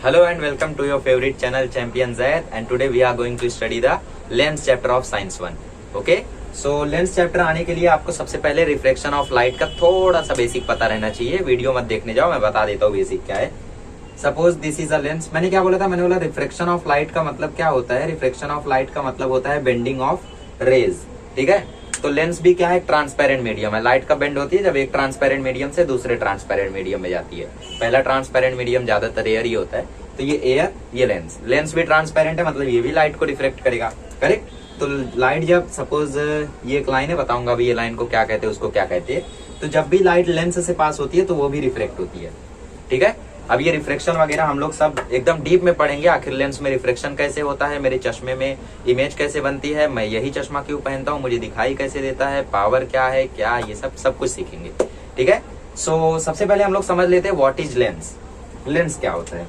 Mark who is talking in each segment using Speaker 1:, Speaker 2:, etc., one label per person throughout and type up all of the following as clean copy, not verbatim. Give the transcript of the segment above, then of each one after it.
Speaker 1: Hello and welcome to your favorite channel Champion Zaid, and today we are going to study the lens chapter of Science 1. Okay? So lens chapter आने के लिए आपको सबसे पहले reflection of light का थोड़ा सा basic पता रहना चाहिए। वीडियो मत देखने जाओ, मैं बता देता हूँ बेसिक क्या है। Suppose this is a lens. मैंने क्या बोला था? मैंने बोला रिफ्लेक्शन ऑफ लाइट का मतलब क्या होता है? रिफ्लेक्शन ऑफ लाइट का मतलब होता है बेंडिंग ऑफ रेज। ठीक है, तो लेंस भी क्या है? ट्रांसपेरेंट मीडियम है। लाइट का बेंड होती है जब एक ट्रांसपेरेंट मीडियम से दूसरे ट्रांसपेरेंट मीडियम में जाती है। पहला ट्रांसपेरेंट मीडियम ज्यादातर एयर ही होता है, तो ये एयर, ये लेंस। लेंस भी ट्रांसपेरेंट है, मतलब ये भी लाइट को रिफ्लेक्ट करेगा। करेक्ट? तो लाइट जब सपोज ये एक लाइन है, बताऊंगा अभी ये लाइन को क्या कहते हैं, उसको क्या कहते हैं। तो जब भी लाइट लेंस से पास होती है तो वो भी रिफ्लेक्ट होती है। ठीक है, अब ये रिफ्लेक्शन वगैरह हम लोग सब एकदम डीप में पढ़ेंगे। आखिर लेंस में रिफ्लेक्शन कैसे होता है, मेरे चश्मे में इमेज कैसे बनती है, मैं यही चश्मा क्यों पहनता हूँ, मुझे दिखाई कैसे देता है, पावर क्या है, क्या, ये सब कुछ सीखेंगे। ठीक है, सो सबसे पहले हम लोग समझ लेते हैं व्हाट इज लेंस। लेंस क्या होता है?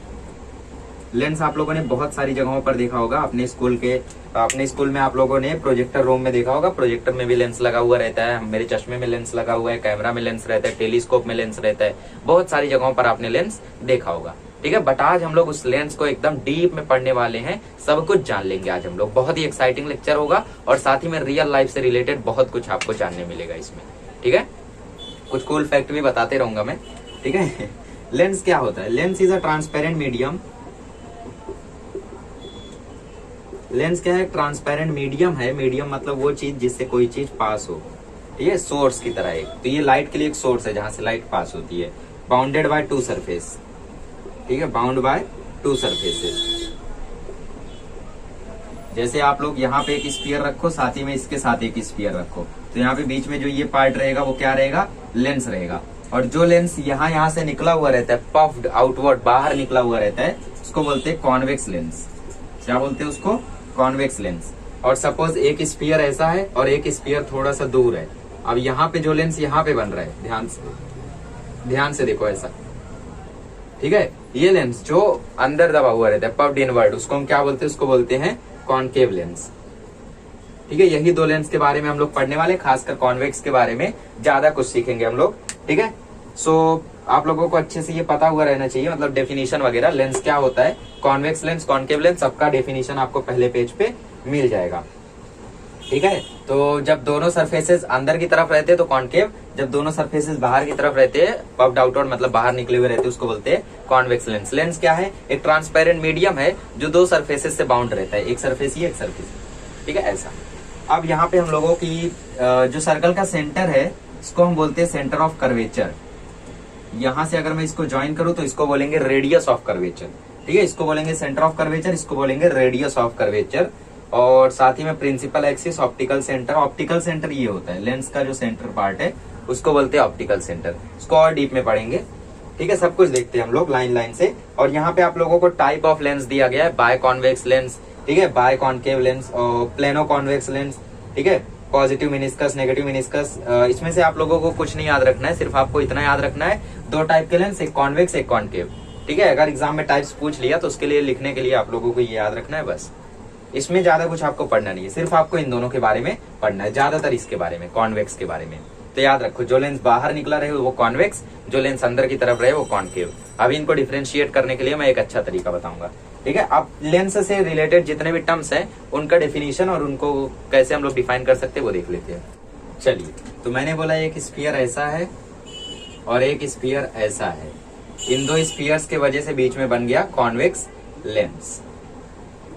Speaker 1: लेंस आप लोगों ने बहुत सारी जगहों पर देखा होगा। अपने स्कूल में आप लोगों ने प्रोजेक्टर रूम में देखा होगा। प्रोजेक्टर में भी लेंस लगा हुआ रहता है, मेरे चश्मे में लेंस लगा हुआ है, कैमरा में लेंस रहता है, टेलीस्कोप में लेंस रहता है। बहुत सारी जगहों पर आपने लेंस देखा होगा। ठीक है, बट आज हम लोग उस लेंस को एकदम डीप में पढ़ने वाले हैं, सब कुछ जान लेंगे आज हम लोग। बहुत ही एक्साइटिंग लेक्चर होगा और साथ ही में रियल लाइफ से रिलेटेड बहुत कुछ आपको जानने मिलेगा इसमें। ठीक है, कुछ कूल फैक्ट भी बताते रहूंगा मैं। ठीक है, लेंस क्या होता है? Lens is a transparent medium. Lens क्या है? ट्रांसपेरेंट मीडियम है। मीडियम मतलब वो चीज जिससे कोई चीज पास हो। ठीक है, सोर्स की तरह एक। तो ये लाइट के लिए एक सोर्स है जहां से लाइट पास होती है। Bounded by two surface. ठीक है, बाउंड बाय टू सरफेसेस। जैसे आप लोग यहाँ पे एक स्फीयर रखो, साथ ही में इसके साथ एक स्फीयर रखो, तो यहाँ पे बीच में जो ये पार्ट रहेगा वो क्या रहेगा? लेंस रहेगा। और जो लेंस यहाँ से निकला हुआ रहता है, पफ्ड आउटवर्ड, बाहर निकला हुआ रहता है, उसको बोलते हैं कॉन्वेक्स लेंस। क्या बोलते हैं उसको? Convex lens. और सपोज एक स्फीयर ऐसा है और एक स्फीयर थोड़ा सा दूर है। अब यहाँ पे जो लेंस यहाँ पे बन रहा है, ध्यान से देखो ऐसा। ठीक है, ये लेंस जो अंदर दबा हुआ रहता है, पफ्ड इनवर्ड, उसको हम क्या बोलते हैं? उसको बोलते हैं कॉनकेव लेंस। ठीक है, यही दो लेंस के बारे में हम लोग पढ़ने वाले, खासकर कॉन्वेक्स के बारे में ज्यादा कुछ सीखेंगे हम लोग। ठीक है, सो आप लोगों को अच्छे से ये पता हुआ रहना चाहिए, मतलब डेफिनेशन वगैरह। लेंस क्या होता है, कॉन्वेक्स लेंस, कॉनकेव लेंस, सबका डेफिनेशन आपको पहले पेज पे मिल जाएगा। ठीक है, तो जब दोनों सरफेसेस अंदर की तरफ रहते हैं तो कॉनकेव, जब दोनों सरफेसेस बाहर की तरफ रहते हैं, पफ्ड आउटवर्ड मतलब बाहर निकले हुए रहते हैं, उसको बोलते हैं कॉन्वेक्स लेंस। लेंस क्या है? एक ट्रांसपेरेंट मीडियम है जो दो सरफेसेस से बाउंड रहता है, एक सरफेस ये, एक सरफेस। ठीक है, ऐसा। अब यहाँ पे हम लोगों की जो सर्कल का सेंटर है, इसको हम बोलते हैं सेंटर ऑफ कर्वेचर। यहां से अगर मैं इसको ज्वाइन करूं तो इसको बोलेंगे रेडियस ऑफ कर्वेचर। ठीक है, इसको बोलेंगे सेंटर ऑफ कर्वेचर, इसको बोलेंगे रेडियस ऑफ कर्वेचर। और साथ ही में principal axis, optical centre. Optical centre ये होता है लेंस का जो सेंटर पार्ट है, उसको बोलते हैं ऑप्टिकल सेंटर। इसको और डीप में पढ़ेंगे। ठीक है, सब कुछ देखते हैं हम लोग लाइन लाइन से। और यहाँ पे आप लोगों को टाइप ऑफ लेंस दिया गया है, बाय कॉन्वेक्स लेंस, ठीक है, बाय कॉनकेव लेंस और प्लेनो कॉन्वेक्स लेंस। ठीक है, पॉजिटिव मिनिस्कस, नेगेटिव मिनिस्कस। इसमें से आप लोगों को कुछ नहीं याद रखना है, सिर्फ आपको इतना याद रखना है, दो टाइप के लेंस, एक कॉन्वेक्स एक कॉनकेव। ठीक है, अगर एग्जाम में टाइप्स पूछ लिया तो उसके लिए लिखने के लिए आप लोगों को ये याद रखना है बस। इसमें ज्यादा कुछ आपको पढ़ना नहीं है, सिर्फ आपको इन दोनों के बारे में पढ़ना है, ज्यादातर इसके बारे में, कॉन्वेक्स के बारे में। तो याद रखो, जो लेंस बाहर निकला रहे वो कॉन्वेक्स, जो लेंस अंदर की तरफ रहे वो कॉनकेव। अभी इनको डिफरेंशिएट करने के लिए मैं एक अच्छा तरीका बताऊंगा। ठीक है, अब लेंस से रिलेटेड जितने भी टर्म्स हैं उनका डेफिनेशन और उनको कैसे हम लोग डिफाइन कर सकते हैं वो देख लेते हैं। चलिए, तो मैंने बोला एक स्फीयर ऐसा है और एक स्फीयर ऐसा है। इन दो स्फीयर्स के वजह से बीच में बन गया कॉन्वेक्स लेंस।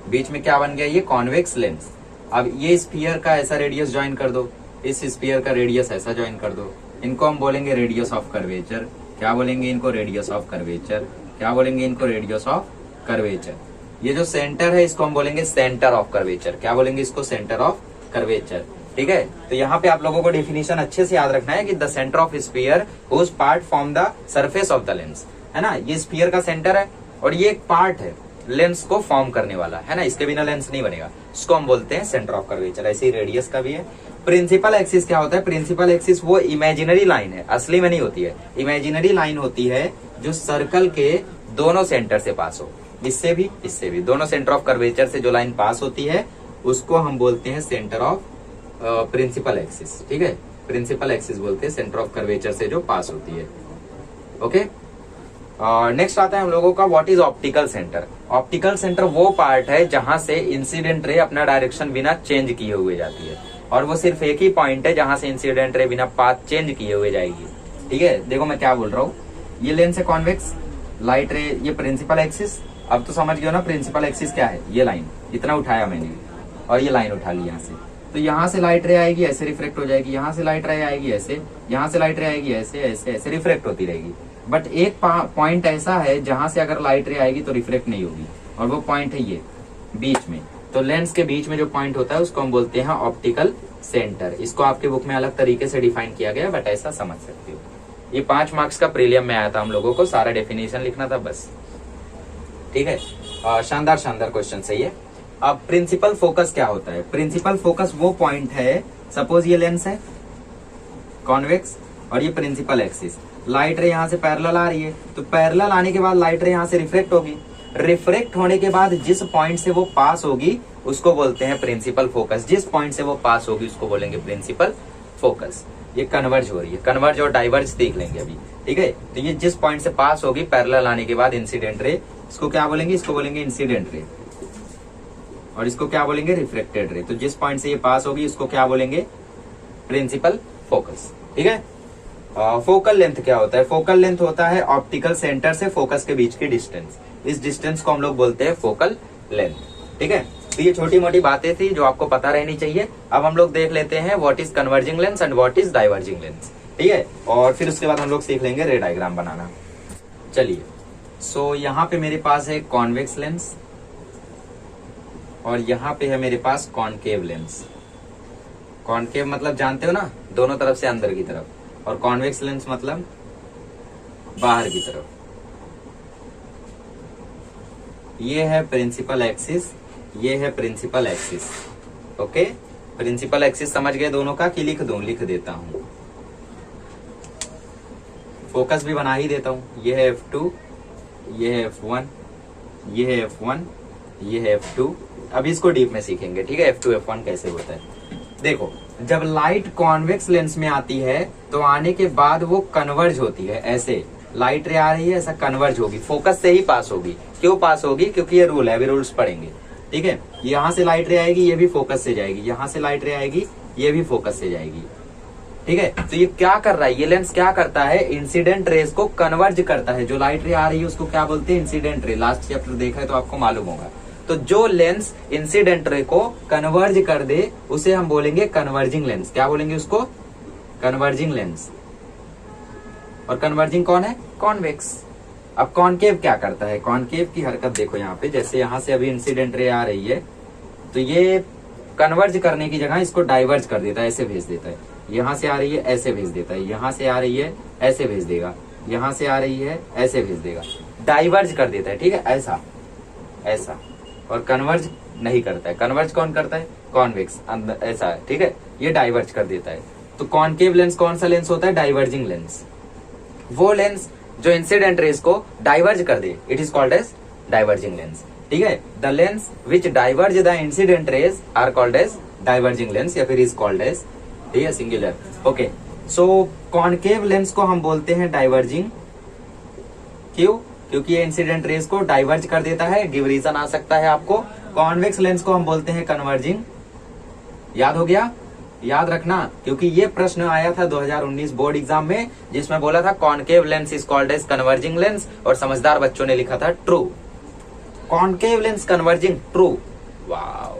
Speaker 1: बीच में क्या बन गया? ये कॉन्वेक्स लेंस। अब ये स्फीयर का ऐसा रेडियस ज्वाइन कर दो, इस स्फीयर का रेडियस ऐसा ज्वाइन कर दो। इनको हम बोलेंगे रेडियस ऑफ कर्वेचर। क्या बोलेंगे इनको? Radius of curvature. क्या बोलेंगे इनको? Radius of curvature. ये जो सेंटर है इसको हम बोलेंगे सेंटर ऑफ कर्वेचर। क्या बोलेंगे इसको? Centre of curvature. ठीक है, तो यहाँ पे आप लोगों को डेफिनेशन अच्छे से याद रखना है कि the centre of sphere whose part form the surface of the lens. है ना, ये स्फीयर का सेंटर है और ये एक पार्ट है लेंस को फॉर्म करने वाला, है ना, इसके बिना लेंस नहीं बनेगा। इसको हम बोलते हैं सेंटर ऑफ कर्वेचर। ऐसे ही रेडियस का भी है। प्रिंसिपल एक्सिस क्या होता है? प्रिंसिपल एक्सिस वो इमेजिनरी लाइन है, असली में नहीं होती है। इमेजिनरी लाइन होती है जो सर्कल के दोनों सेंटर से पास हो, इससे भी दोनों सेंटर ऑफ कर्वेचर से जो लाइन पास होती है उसको हम बोलते हैं सेंटर ऑफ प्रिंसिपल एक्सिस। ठीक है, प्रिंसिपल एक्सिस बोलते हैं सेंटर ऑफ कर्वेचर से जो पास होती है। ओके, नेक्स्ट आता है हम लोगों का what is optical centre. Optical centre वो पार्ट है जहां से इंसिडेंट रे अपना डायरेक्शन बिना चेंज किए हुए जाती है, और वो सिर्फ एक ही पॉइंट है जहां से इंसिडेंट रे बिना पाथ चेंज किए हुए जाएगी। ठीक है, देखो मैं क्या बोल रहा हूँ, ये लेंस है कॉन्वेक्स, लाइट रे ये प्रिंसिपल एक्सिस। अब तो समझ गए ना प्रिंसिपल एक्सिस क्या है, ये लाइन इतना उठाया मैंने और ये लाइन उठा ली यहाँ से, तो यहाँ से लाइट रे आएगी ऐसे रिफ्लेक्ट हो जाएगी, यहाँ से लाइट रे आएगी ऐसे, यहाँ से लाइट रे आएगी ऐसे ऐसे ऐसे रिफ्लेक्ट होती रहेगी। बट एक पॉइंट ऐसा है जहां से अगर लाइट रे आएगी तो रिफ्लेक्ट नहीं होगी, और वो पॉइंट है ये बीच में। तो लेंस के बीच में जो पॉइंट होता है उसको हम बोलते हैं ऑप्टिकल सेंटर। इसको आपके बुक में अलग तरीके से डिफाइन किया गया, बट ऐसा समझ सकते हो। ये 5 मार्क्स का प्रीलियम में आया था, हम लोगों को सारा डेफिनेशन लिखना था बस। ठीक है, शानदार शानदार क्वेश्चन सही है। अब प्रिंसिपल फोकस क्या होता है? प्रिंसिपल फोकस वो पॉइंट है, सपोज ये लेंस है कॉन्वेक्स और ये प्रिंसिपल एक्सिस, लाइट रे यहाँ से पैरेलल आ रही है, तो पैरेलल आने के बाद लाइट रे यहाँ से रिफ्लेक्ट होगी, रिफ्लेक्ट होने के बाद जिस पॉइंट से वो पास होगी उसको बोलते हैं प्रिंसिपल फोकस। जिस पॉइंट से वो पास होगी उसको बोलेंगे प्रिंसिपल फोकस। ये कन्वर्ज हो रही है, कन्वर्ज और डाइवर्ज देख लेंगे अभी। ठीक है, तो ये जिस पॉइंट से पास होगी पैरेलल आने के बाद इंसिडेंट रे, इसको क्या बोलेंगे? इसको बोलेंगे इंसिडेंट रे, और इसको क्या बोलेंगे? Reflected ray. तो जिस पॉइंट से ये पास होगी इसको क्या बोलेंगे? Principal focus. ठीक है, फोकल लेंथ क्या होता है? फोकल लेंथ होता है ऑप्टिकल सेंटर से फोकस के बीच की डिस्टेंस। इस डिस्टेंस को हम लोग बोलते हैं फोकल लेंथ। ठीक है, तो ये छोटी मोटी बातें थी जो आपको पता रहनी चाहिए। अब हम लोग देख लेते हैं what is converging lens and what is diverging lens. ठीक है, और फिर उसके बाद हम लोग सीख लेंगे रे डायग्राम बनाना। चलिए, सो यहाँ पे मेरे पास है कॉन्वेक्स लेंस और यहाँ पे है मेरे पास कॉनकेव लेंस। कॉनकेव मतलब जानते हो ना, दोनों तरफ से अंदर की तरफ, और कॉन्वेक्स लेंस मतलब बाहर की तरफ। ये है प्रिंसिपल एक्सिस, ये है principal axis. Okay, principal axis समझ गए दोनों का कि लिख दूं? लिख देता हूं, फोकस भी बना ही देता हूं। ये है F2, ये है F1, ये है F1, ये है F2। अब इसको डीप में सीखेंगे। ठीक है, F2 F1 कैसे होता है। देखो, जब लाइट कॉन्वेक्स लेंस में आती है तो आने के बाद वो कन्वर्ज होती है। ऐसे लाइट रे आ रही है, ऐसा कन्वर्ज होगी, फोकस से ही पास होगी। क्यों पास होगी? क्योंकि ये रूल है, अभी रूल्स पढ़ेंगे। ठीक है, यहाँ से लाइट रे आएगी, ये भी फोकस से जाएगी, यहाँ से लाइट रे आएगी, ये भी फोकस से जाएगी। ठीक है, तो ये क्या कर रहा है? ये लेंस क्या करता है? इंसिडेंट रेस को कन्वर्ज करता है। जो लाइट रे आ रही है उसको क्या बोलते हैं? Incident ray. लास्ट चैप्टर देखा है तो आपको मालूम होगा। तो जो लेंस इंसिडेंट रे को कन्वर्ज कर दे उसे हम बोलेंगे कन्वर्जिंग लेंस। क्या बोलेंगे उसको? Converging lens. और कन्वर्जिंग कौन है? कॉन्वेक्स। अब कॉनकेव क्या करता है? कॉनकेव की हरकत देखो यहाँ पे, जैसे यहाँ से अभी इंसिडेंट रे आ रही है तो ये कन्वर्ज करने की जगह इसको डाइवर्ज कर देता है, ऐसे भेज देता है। यहाँ से आ रही है ऐसे भेज देता है, यहाँ से आ रही है ऐसे भेज देगा, यहाँ से आ रही है ऐसे भेज देगा, डाइवर्ज कर देता है। ठीक है, ऐसा ऐसा, और कन्वर्ज नहीं करता है। कन्वर्ज कौन करता है? कॉन्वेक्स, अंदर ऐसा है। ठीक है, ये डाइवर्ज कर देता है। तो कॉनकेव लेंस कौन सा लेंस होता है? Diverging lens. वो लेंस जो इंसिडेंट रेस को डाइवर्ज कर दे, it is called as diverging lens. ठीक है, the lens which diverge the incident rays are called as diverging lens, या फिर इज कॉल्ड एज, ठीक है, singular. Okay, so concave lens को हम बोलते हैं डाइवर्जिंग। क्यों? क्योंकि ये इंसिडेंट रेस को डाइवर्ज कर देता है। गिव रीजन आ सकता है आपको। कॉन्वेक्स लेंस को हम बोलते हैं कन्वर्जिंग। याद हो गया? याद रखना, क्योंकि ये प्रश्न आया था 2019 बोर्ड एग्जाम में, जिसमें बोला था concave lens is called as converging lens, और समझदार बच्चों ने लिखा था true. Concave lens converging, true. Wow,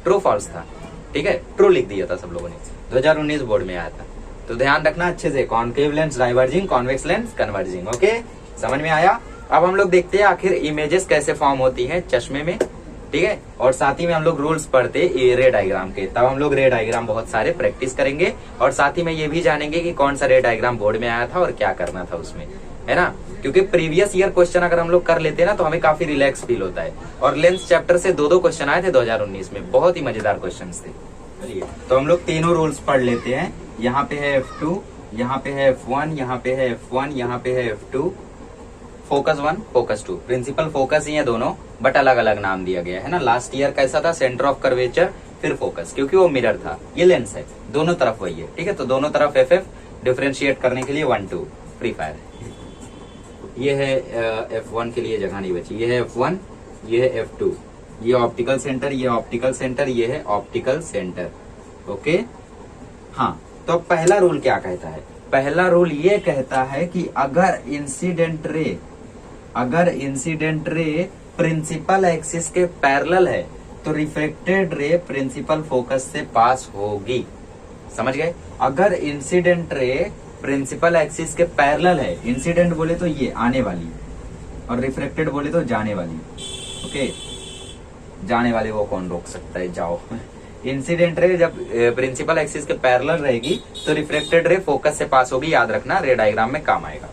Speaker 1: true false था। ठीक है, ट्रू लिख दिया था सब लोगों ने, 2019 बोर्ड में आया था। तो ध्यान रखना अच्छे से, concave lens diverging, convex lens converging. Okay, समझ में आया? अब हम लोग देखते हैं आखिर इमेजेस कैसे फॉर्म होती हैं चश्मे में। ठीक है, और साथ ही में हम लोग रूल्स पढ़ते रे डायग्राम के, तब हम लोग रे डायग्राम बहुत सारे प्रैक्टिस करेंगे, और साथ ही में ये भी जानेंगे कि कौन सा रे डायग्राम बोर्ड में आया था और क्या करना था उसमें, है ना। क्योंकि प्रीवियस ईयर क्वेश्चन अगर हम लोग कर लेते हैं ना तो हमें काफी रिलैक्स फील होता है। और लेंस चैप्टर से 2-2 क्वेश्चन आए थे 2019 में, बहुत ही मजेदार क्वेश्चन थे। चलिए, तो हम लोग तीनों रूल्स पढ़ लेते हैं। यहाँ पे है F2, यहाँ पे है F1, यहाँ पे है F1, यहाँ पे है F2। Focus 1, focus 2, principal focus ही है दोनों, बट अलग अलग नाम दिया गया है ना। लास्ट ईयर कैसा था? सेंटर ऑफ कर्वेचर, फिर फोकस, क्योंकि वो मिरर था। ये लेंस है, दोनों तरफ वही है। ठीक है, तो दोनों तरफ FF, डिफरेंशिएट करने के लिए 1 2 फ्री फायर। ये है F1 के लिए जगह नहीं बची, ये है F1, ये है F2, ये ऑप्टिकल सेंटर, ये ऑप्टिकल सेंटर, ये है ऑप्टिकल सेंटर। ओके हाँ, तो पहला रूल क्या कहता है? पहला रूल ये कहता है कि अगर इंसिडेंट रे प्रिंसिपल एक्सिस के पैरेलल है तो रिफ्लेक्टेड रे प्रिंसिपल फोकस से पास होगी। समझ गए? अगर इंसिडेंट रे प्रिंसिपल एक्सिस के पैरेलल है, इंसिडेंट बोले तो ये आने वाली और रिफ्लेक्टेड बोले तो जाने वाली। ओके, जाने वाले वो कौन रोक सकता है, जाओ। इंसिडेंट रे जब प्रिंसिपल एक्सिस के पैरेलल रहेगी तो रिफ्लेक्टेड रे फोकस से पास होगी, याद रखना, रे डायग्राम में काम आएगा।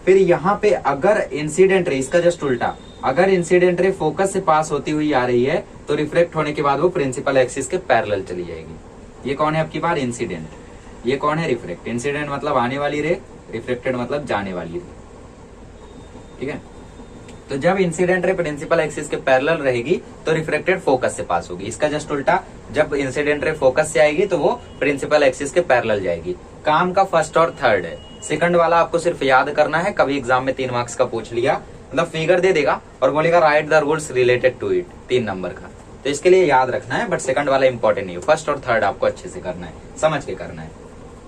Speaker 1: फिर यहाँ पे अगर इंसिडेंट रे, इसका जस्ट उल्टा, अगर इंसिडेंट रे फोकस से पास होती हुई आ रही है तो रिफ्लेक्ट होने के बाद वो प्रिंसिपल एक्सिस के पैरेलल चली जाएगी। ये कौन है आपकी बार? इंसिडेंट। ये कौन है? रिफ्लेक्ट। इंसिडेंट मतलब आने वाली रे, रिफ्लेक्टेड मतलब जाने वाली रे। ठीक है, तो जब इंसिडेंट रे प्रिंसिपल एक्सिस के पैरेलल रहेगी तो रिफ्लेक्टेड फोकस से पास होगी। इसका जस्ट उल्टा, जब इंसिडेंट रे फोकस से आएगी तो वो प्रिंसिपल एक्सिस के पैरेलल जाएगी। काम का फर्स्ट और थर्ड है। सेकंड वाला आपको सिर्फ याद करना है, कभी एग्जाम में 3 मार्क्स का पूछ लिया, मतलब फिगर दे देगा और बोलेगा write the rules related to it, 3 number का, तो इसके लिए याद रखना है। बट सेकंड वाला इंपॉर्टेंट नहीं है, फर्स्ट और थर्ड आपको अच्छे से करना है, समझ के करना है।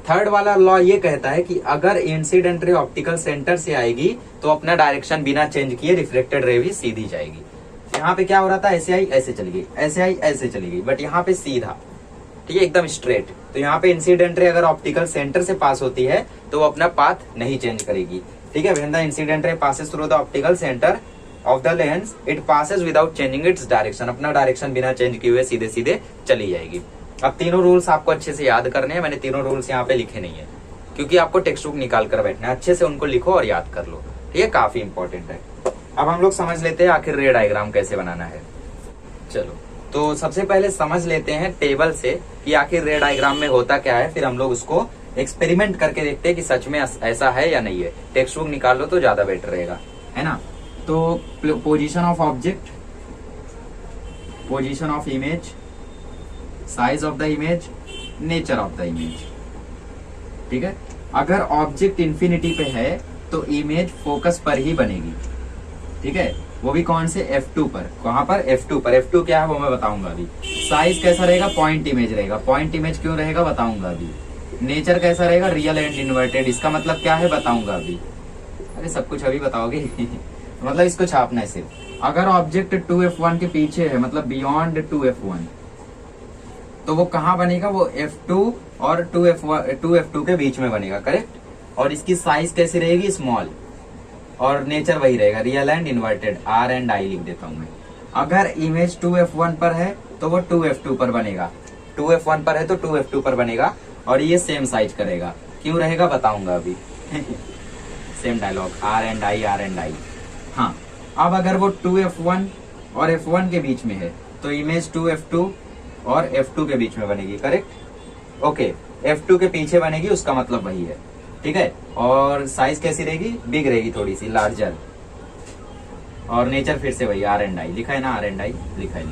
Speaker 1: थर्ड वाला लॉ ये कहता है कि अगर इंसिडेंट रे ऑप्टिकल सेंटर से आएगी तो अपना डायरेक्शन बिना चेंज किए रिफ्लेक्टेड रे भी सीधी जाएगी। यहाँ पे क्या हो रहा था? ऐसे आई ऐसे चली गई, ऐसे आई ऐसे चली गई, बट यहाँ पे सीधा, ठीक है, एकदम स्ट्रेट। तो यहाँ पे इंसिडेंट रे अगर ऑप्टिकल सेंटर से पास होती है तो वो अपना पाथ नहीं चेंज करेगी। ठीक है, when the incident ray passes through the optical centre of the lens it passes without changing its direction, अपना डायरेक्शन बिना चेंज किए हुए सीधे सीधे चली जाएगी। अब तीनों रूल्स आपको अच्छे से याद करने हैं। मैंने तीनों रूल्स यहाँ पे लिखे नहीं है क्योंकि आपको टेक्स्ट बुक निकाल कर बैठना है, अच्छे से उनको लिखो और याद कर लो। ठीक है, काफी इंपॉर्टेंट है। अब हम लोग समझ लेते हैं आखिर रे डायग्राम कैसे बनाना है। चलो, तो सबसे पहले समझ लेते हैं टेबल से कि आखिर रे डायग्राम में होता क्या है, फिर हम लोग उसको एक्सपेरिमेंट करके देखते हैं कि सच में ऐसा है या नहीं है। टेक्स्ट बुक निकाल लो तो ज्यादा बेटर रहेगा, है ना। तो position of object, position of image, size of the image, nature of the image. ठीक है, अगर ऑब्जेक्ट इंफिनिटी पे है तो इमेज फोकस पर ही बनेगी। ठीक है, वो भी कौन से? F2 पर। कहां पर? F2 पर। F2 क्या है वो मैं बताऊंगा अभी। साइज कैसा रहेगा? पॉइंट इमेज रहेगा। पॉइंट इमेज क्यों रहेगा बताऊंगा अभी। नेचर कैसा रहेगा? Real and inverted. इसका मतलब क्या है बताऊंगा अभी। अरे सब कुछ अभी बताओगे मतलब इसको छापना है सिर्फ। अगर ऑब्जेक्ट 2F1 के पीछे है, मतलब बियॉन्ड 2F1, तो वो कहाँ बनेगा? वो F2 और 2F2 के बीच में बनेगा, करेक्ट। और इसकी साइज कैसी रहेगी? स्मॉल। और नेचर वही रहेगा, real and inverted. R and I लिख देता हूं मैं। अगर इमेज 2F1 पर है तो वो 2F2 पर बनेगा। 2F1 पर है तो 2F2 पर बनेगा और ये सेम साइज करेगा। क्यों रहेगा बताऊंगा अभी same dialogue, R and I। हाँ, अब अगर वो 2F1 और F1 के बीच में है तो इमेज 2F2 और F2 के बीच में बनेगी, करेक्ट। ओके, F2 के पीछे बनेगी, उसका मतलब वही है। ठीक है, और साइज कैसी रहेगी? बिग रहेगी, थोड़ी सी लार्जर। और नेचर फिर से वही, R एंड I लिखा है ना, R एंड I लिखा है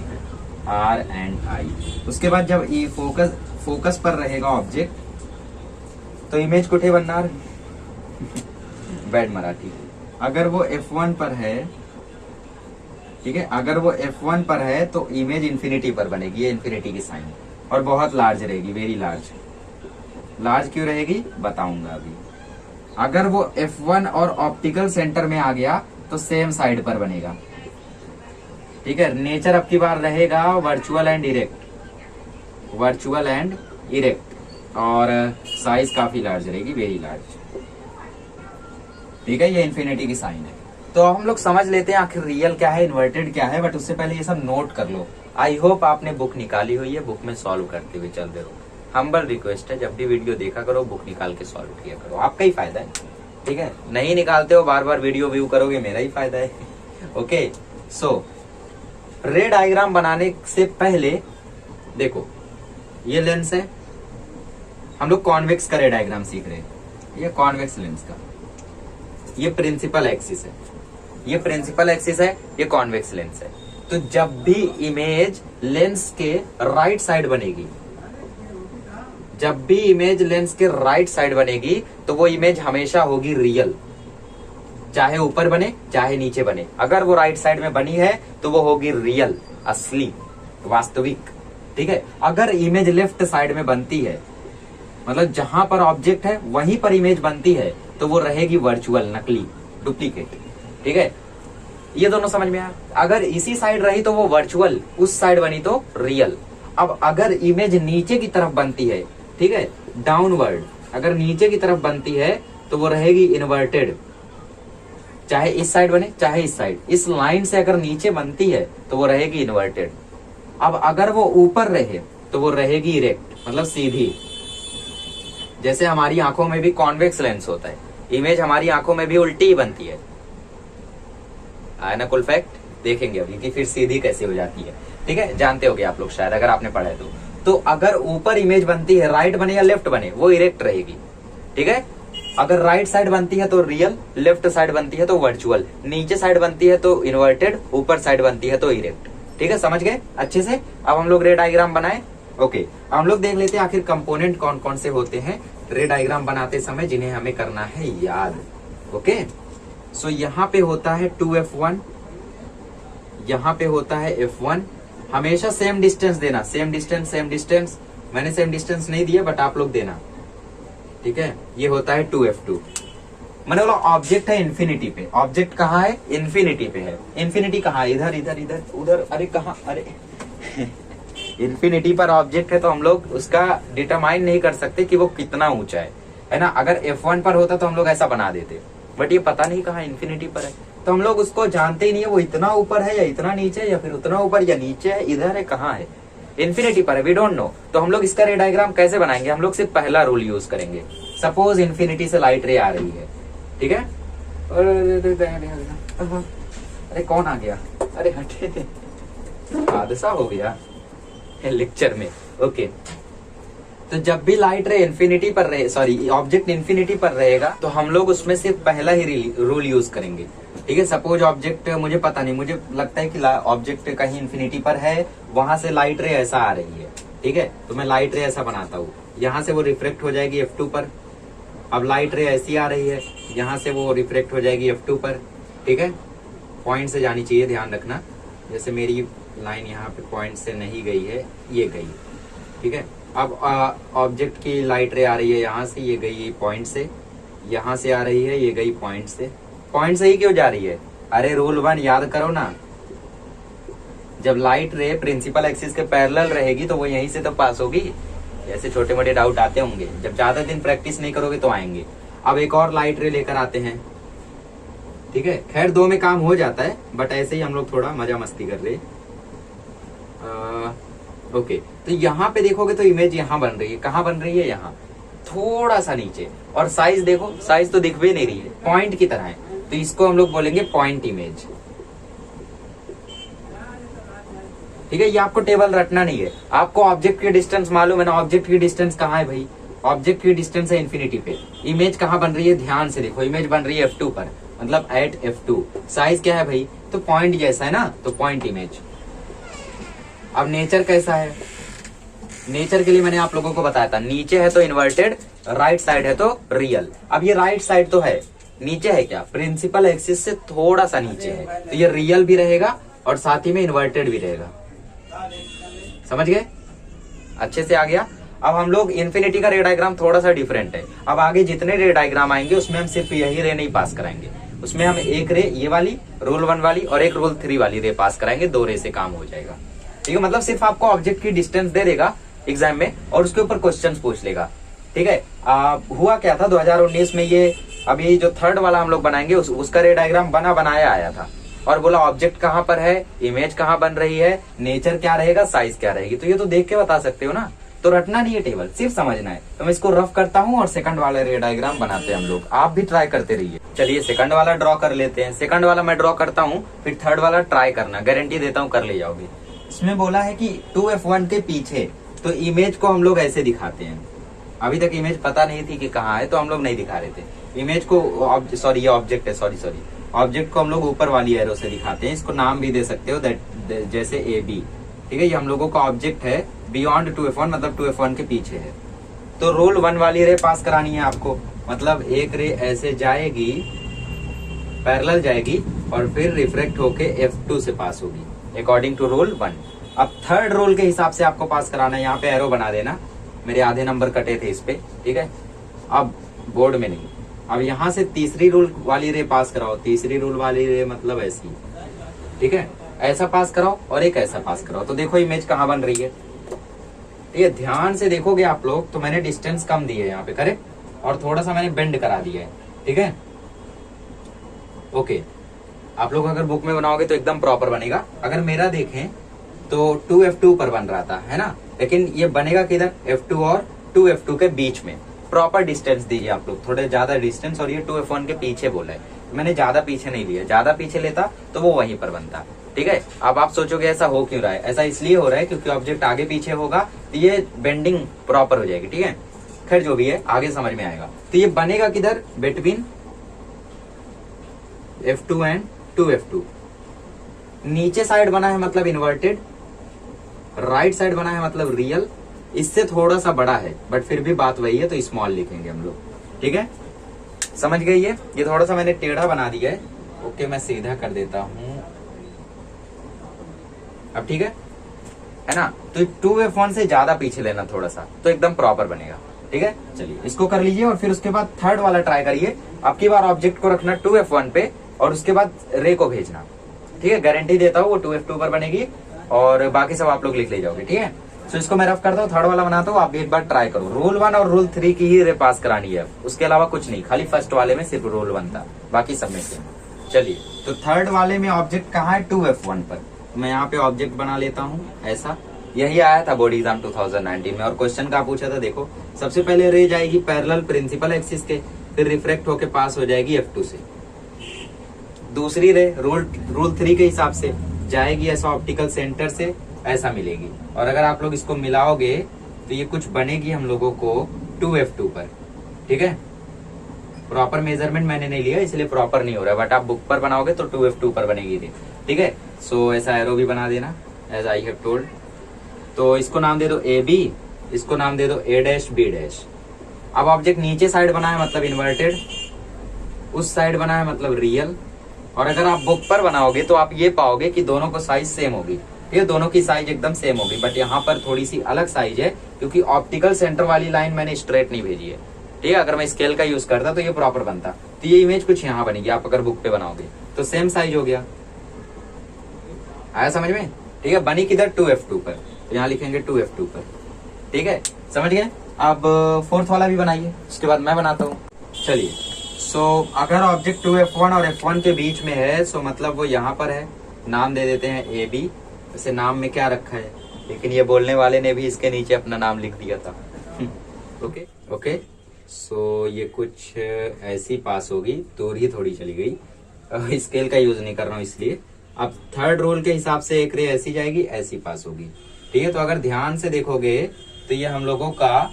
Speaker 1: R एंड I। उसके बाद जब ये फोकस पर रहेगा ऑब्जेक्ट तो इमेज कुठे बनणार बैड मराठी। अगर वो F1 पर है, ठीक है, अगर वो F1 पर है तो इमेज इंफिनिटी पर बनेगी, ये इंफिनिटी की साइन, और बहुत लार्ज रहेगी, वेरी लार्ज। लार्ज क्यों रहेगी बताऊंगा अभी। अगर वो F1 और ऑप्टिकल सेंटर में आ गया तो सेम साइड पर बनेगा। ठीक है, नेचर अब की बार रहेगा virtual and erect, virtual and erect, और साइज काफी लार्ज रहेगी, वेरी लार्ज। ठीक है, ये इंफिनिटी की साइन है। तो हम लोग समझ लेते हैं आखिर रियल क्या है, इन्वर्टेड क्या है, बट उससे पहले ये सब नोट कर लो। आई होप आपने बुक निकाली हुई है, बुक में सॉल्व करते हुए चलते रहो। हम्बल रिक्वेस्ट है, जब भी वीडियो देखा करो बुक निकाल के सॉल्व किया करो, आपका ही फायदा है। ठीक है, नहीं निकालते हो बार बार वीडियो व्यू करोगे, मेरा ही फायदा है। ओके, सो रे डायग्राम बनाने से पहले देखो, ये लेंस है, हम लोग कॉन्वेक्स का रे डायग्राम सीख रहे हैं, ये कॉन्वेक्स लेंस का, ये प्रिंसिपल एक्सिस है, ये प्रिंसिपल एक्सिस है, ये कॉन्वेक्स लेंस है। तो जब भी इमेज लेंस के राइट साइड बनेगी, जब भी इमेज लेंस के राइट साइड बनेगी तो वो इमेज हमेशा होगी रियल। चाहे ऊपर बने चाहे नीचे बने, अगर वो राइट साइड में बनी है तो वो होगी रियल, असली, वास्तविक। ठीक है, अगर इमेज लेफ्ट साइड में बनती है, मतलब जहां पर ऑब्जेक्ट है वहीं पर इमेज बनती है, तो वो रहेगी वर्चुअल, नकली, डुप्लीकेट। ठीक है, ये दोनों समझ में आया। अगर इसी साइड रही तो वो वर्चुअल, उस साइड बनी तो रियल। अब अगर इमेज नीचे की तरफ बनती है, ठीक है, डाउनवर्ड, अगर नीचे की तरफ बनती है तो वो रहेगी इन्वर्टेड, चाहे इस साइड बने चाहे इस साइड। इस लाइन से अगर नीचे बनती है तो वो रहेगी इन्वर्टेड। अब अगर वो ऊपर रहे तो वो रहेगी इरेक्ट, मतलब सीधी। जैसे हमारी आंखों में भी कॉन्वेक्स लेंस होता है, इमेज हमारी आंखों में भी उल्टी ही बनती है। आया ना कुल फैक्ट, देखेंगे अभी कि फिर सीधी कैसे हो जाती है। ठीक है, जानते होगे आप लोग शायद, अगर आपने पढ़ा है तो अगर ऊपर इमेज बनती है, राइट बने या लेफ्ट बने, वो इरेक्ट रहेगी। ठीक है, अगर राइट साइड बनती है तो रियल, लेफ्ट साइड बनती है तो वर्चुअल, नीचे साइड बनती है तो इन्वर्टेड, ऊपर साइड बनती है तो इरेक्ट। ठीक है, समझ गए अच्छे से। अब हम लोग रे डायग्राम बनाए। ओके, हम लोग देख लेते हैं आखिर कंपोनेंट कौन कौन से होते हैं रे डायग्राम बनाते समय, जिन्हें हमें करना है याद। ओके, सो यहाँ पे होता है 2f1, यहाँ पे होता है f1। हमेशा सेम डिस्टेंस देना, सेम डिस्टेंस सेम डिस्टेंस। मैंने सेम डिस्टेंस नहीं दिया बट आप लोग देना। ठीक है, ये होता है 2f2। मैंने बोला ऑब्जेक्ट है इन्फिनिटी पे, ऑब्जेक्ट कहाँ है, इन्फिनिटी पे है। इन्फिनिटी कहाँ है, इधर इधर इधर उधर, अरे कहाँ, अरे इन्फिनिटी पर ऑब्जेक्ट है तो हम लोग उसका डिटरमाइन नहीं कर सकते कि वो कितना ऊंचा है ना। अगर f1 पर होता तो हम लोग ऐसा बना देते, बट ये पता नहीं कहाँ इन्फिनिटी पर है, तो हम लोग उसको जानते ही नहीं है वो इतना ऊपर है या इतना नीचे है या फिर उतना ऊपर या नीचे है, इधर है, कहाँ है, इन्फिनिटी पर है, वी डोंट नो। तो हम लोग इसका रे डायग्राम कैसे बनाएंगे, हम लोग सिर्फ पहला रूल यूज करेंगे। सपोज इन्फिनिटी से लाइट रे आ रही है, ठीक है, अरे कौन आ गया, अरे हटे, हादसा हो गया लेक्चर में। ओके, तो जब भी लाइट रे इन्फिनिटी पर रहे, सॉरी ऑब्जेक्ट इन्फिनिटी पर रहेगा, तो हम लोग उसमें सिर्फ पहला ही रूल यूज करेंगे। ठीक है, सपोज ऑब्जेक्ट, मुझे पता नहीं, मुझे लगता है कि ऑब्जेक्ट कहीं इन्फिनिटी पर है, वहां से लाइट रे ऐसा आ रही है। ठीक है, तो मैं लाइट रे ऐसा बनाता हूँ, यहाँ से वो रिफ्लेक्ट हो जाएगी f2 पर। अब लाइट रे ऐसी आ रही है, यहाँ से वो रिफ्लेक्ट हो जाएगी f2 पर। ठीक है, पॉइंट से जानी चाहिए, ध्यान रखना। जैसे मेरी लाइन यहाँ पे पॉइंट से नहीं गई है, ये गई। ठीक है, अब ऑब्जेक्ट की लाइट रे आ रही है यहाँ से, ये गई पॉइंट से, यहाँ से आ रही है, ये गई पॉइंट से। पॉइंट से ही क्यों जा रही है, अरे रूल 1 याद करो ना, जब लाइट रे प्रिंसिपल एक्सिस के पैरेलल रहेगी तो वो यहीं से तो पास होगी। ऐसे छोटे मोटे डाउट आते होंगे, जब ज्यादा दिन प्रैक्टिस नहीं करोगे तो आएंगे। अब एक और लाइट रे लेकर आते हैं। ठीक है, खैर 2 में काम हो जाता है, बट ऐसे ही हम लोग थोड़ा मजा मस्ती कर रहे। ओके, तो यहाँ पे देखोगे तो इमेज यहाँ बन रही है, कहाँ बन रही है, यहाँ थोड़ा सा नीचे, और साइज देखो, साइज तो दिख भी नहीं रही है, पॉइंट की तरह है, तो इसको हम लोग बोलेंगे पॉइंट इमेज। ठीक है, ये आपको टेबल रटना नहीं है, आपको ऑब्जेक्ट की डिस्टेंस मालूम है ना, ऑब्जेक्ट की डिस्टेंस कहाँ है भाई, ऑब्जेक्ट की डिस्टेंस है इन्फिनिटी पे। इमेज कहाँ बन रही है, ध्यान से देखो, इमेज बन रही है f2 पर, मतलब एट f2। साइज क्या है भाई, तो पॉइंट जैसा है ना, तो पॉइंट इमेज। अब नेचर कैसा है, नेचर के लिए मैंने आप लोगों को बताया था, नीचे है तो इन्वर्टेड, राइट साइड है तो रियल। अब ये राइट साइड तो है, नीचे है क्या, प्रिंसिपल एक्सिस से थोड़ा सा नीचे है, तो ये रियल भी रहेगा और साथ ही में इन्वर्टेड भी रहेगा। समझ गए, अच्छे से आ गया। अब हम लोग इन्फिनिटी का रे डायग्राम थोड़ा सा डिफरेंट है। अब आगे जितने रे डायग्राम आएंगे उसमें हम सिर्फ यही रे नहीं पास कराएंगे, उसमें हम एक रे ये वाली रूल 1 वाली और एक रूल 3 वाली रे पास कराएंगे, 2 रे से काम हो जाएगा। ठीक है, मतलब सिर्फ आपको ऑब्जेक्ट की डिस्टेंस दे देगा एग्जाम में और उसके ऊपर क्वेश्चंस पूछ लेगा। ठीक है, हुआ क्या था 2019 में, ये अभी जो 3rd वाला हम लोग बनाएंगे उसका रे डायग्राम बनाया आया था, और बोला ऑब्जेक्ट कहाँ पर है, इमेज कहाँ बन रही है, नेचर क्या रहेगा, साइज क्या रहेगी। तो ये तो देख के बता सकते हो ना, तो रटना नहीं है टेबल, सिर्फ समझना है। तो मैं इसको रफ करता हूँ और सेकंड वाला रे डायग्राम बनाते हैं हम लोग, आप भी ट्राई करते रहिए। चलिए सेकंड वाला ड्रॉ कर लेते हैं। सेकंड वाला मैं ड्रॉ करता हूँ, फिर 3rd वाला ट्राई करना, गारंटी देता हूँ कर ले जाओगे। इसमें बोला है कि 2f1 के पीछे, तो इमेज को हम लोग ऐसे दिखाते हैं। अभी तक इमेज पता नहीं थी कि कहाँ है, तो हम लोग नहीं दिखा रहे थे इमेज को। सॉरी, ये ऑब्जेक्ट है, सॉरी ऑब्जेक्ट को हम लोग ऊपर वाली एरो से दिखाते हैं। इसको नाम भी दे सकते हो, दैट जैसे AB। ठीक है, ये हम लोगों का ऑब्जेक्ट है बियॉन्ड 2f1, मतलब 2f1 के पीछे है। तो रूल 1 वाली रे पास करानी है आपको, मतलब एक रे ऐसे जाएगी पैरेलल जाएगी और फिर रिफ्रैक्ट होके F2 से पास होगी अकॉर्डिंग टू रूल 1। अब थर्ड रूल के हिसाब से आपको पास कराना है, यहाँ पे एरो बना देना, मेरे आधे नंबर कटे थे इस पे, ठीक है। अब बोर्ड में नहीं, अब यहाँ से तीसरी रूल वाली रे पास कराओ, तीसरी रूल वाली रे मतलब ऐसी, ठीक है, ऐसा पास कराओ और एक ऐसा पास कराओ। तो देखो इमेज कहाँ बन रही है, ये ध्यान से देखोगे आप लोग तो मैंने डिस्टेंस कम दी है यहाँ पे, करेक्ट, और थोड़ा सा मैंने बेंड करा दिया है, ठीक है, ओके। आप लोग अगर बुक में बनाओगे तो एकदम प्रॉपर बनेगा। अगर मेरा देखें तो 2F2 पर बन रहा था, है ना, लेकिन ये बनेगा किधर, F2 और 2F2 के बीच में। प्रॉपर डिस्टेंस दीजिए आप लोग, थोड़े ज्यादा डिस्टेंस, और ये 2F1 के पीछे बोला है, मैंने ज्यादा पीछे नहीं लिया, ज्यादा पीछे लेता तो वो वहीं पर बनता, ठीक है। अब आप सोचोगे ऐसा हो क्यों रहा है, ऐसा इसलिए हो रहा है क्योंकि ऑब्जेक्ट आगे पीछे होगा तो ये बेंडिंग प्रॉपर हो जाएगी, ठीक है। खैर जो भी है आगे समझ में आएगा। तो ये बनेगा किधर, बिटवीन F2 एंड 2F2। नीचे साइड बना है मतलब इन्वर्टेड, राइट साइड बना है मतलब रियल, इससे थोड़ा सा बड़ा है बट फिर भी बात वही है तो स्मॉल लिखेंगे हम लोग, ठीक है, समझ गए। ये थोड़ा सा मैंने टेढ़ा बना दिया है, ओके, मैं सीधा कर देता हूं अब, ठीक है ना। तो 2F1 से ज्यादा पीछे लेना थोड़ा सा तो एकदम प्रॉपर बनेगा, ठीक है। चलिए इसको कर लीजिए और फिर उसके बाद थर्ड वाला ट्राई करिए। अब की बार ऑब्जेक्ट को रखना 2F1 पे और उसके बाद रे को भेजना, ठीक है, गारंटी देता हूँ वो 2F2 पर बनेगी और बाकी सब आप लोग लिख ले जाओगे, ठीक है। तो इसको मैं रफ करता हूँ, थर्ड वाला बनाता हूँ, आप भी एक बार ट्राई करो। रूल 1 और रूल 3 की ही रे पास करानी है, उसके अलावा कुछ नहीं, खाली फर्स्ट वाले में सिर्फ रूल 1 था, बाकी सब में सेम। चलिए तो थर्ड वाले में ऑब्जेक्ट कहाँ है, 2F1 पर। मैं यहाँ पे ऑब्जेक्ट बना लेता हूँ ऐसा, यही आया था बोर्ड एग्जाम 2019 में। और क्वेश्चन का पूछा था, देखो सबसे पहले रे जाएगी पैरेलल प्रिंसिपल एक्सिस के, फिर रिफ्रैक्ट होके पास हो जाएगी F2 से। दूसरी रे रूल 3 के हिसाब से जाएगी ऐसा ऑप्टिकल सेंटर से, ऐसा मिलेगी। और अगर आप लोग इसको मिलाओगे तो ये कुछ बनेगी हम लोगों को 2F2 पर, ठीक है। प्रॉपर मेजरमेंट मैंने नहीं लिया इसलिए प्रॉपर नहीं हो रहा है, बट आप बुक पर बनाओगे तो 2F2 पर बनेगी, ठीक है। सो ऐसा एरो भी बना देना एज आई हैव टोल्ड। तो इसको नाम दे दो AB, इसको नाम दे दो A', B'। अब ऑब्जेक्ट नीचे साइड बना है मतलब इन्वर्टेड, उस साइड बना है मतलब रियल। और अगर आप बुक पर बनाओगे तो आप ये पाओगे कि दोनों को साइज सेम होगी, ठीक है, दोनों की साइज एकदम सेम होगी, बट यहाँ पर थोड़ी सी अलग साइज है क्योंकि ऑप्टिकल सेंटर वाली लाइन मैंने स्ट्रेट नहीं भेजी है, ठीक है। अगर मैं स्केल का यूज करता तो ये प्रॉपर बनता। तो ये इमेज कुछ यहाँ बनेगी, आप अगर बुक पे बनाओगे तो सेम साइज हो गया, आया समझ में, ठीक है। बनी किधर, 2F2 पर, तो यहाँ लिखेंगे 2F2 पर, ठीक है, समझ गए। अब फोर्थ वाला भी बनाइए, उसके बाद मैं बनाता हूँ। चलिए सो अगर ऑब्जेक्ट 2F1 और F1 के बीच में है सो मतलब वो यहाँ पर है, नाम दे देते हैं AB। वैसे नाम में क्या रखा है, लेकिन ये बोलने वाले ने भी इसके नीचे अपना नाम लिख दिया था। ओके सो ये कुछ ऐसी पास होगी, दूर ही थोड़ी चली गई, स्केल का यूज नहीं कर रहा हूँ इसलिए। अब थर्ड रूल के हिसाब से एक रे ऐसी जाएगी, ऐसी पास होगी, ठीक है। तो अगर ध्यान से देखोगे तो ये हम लोगों का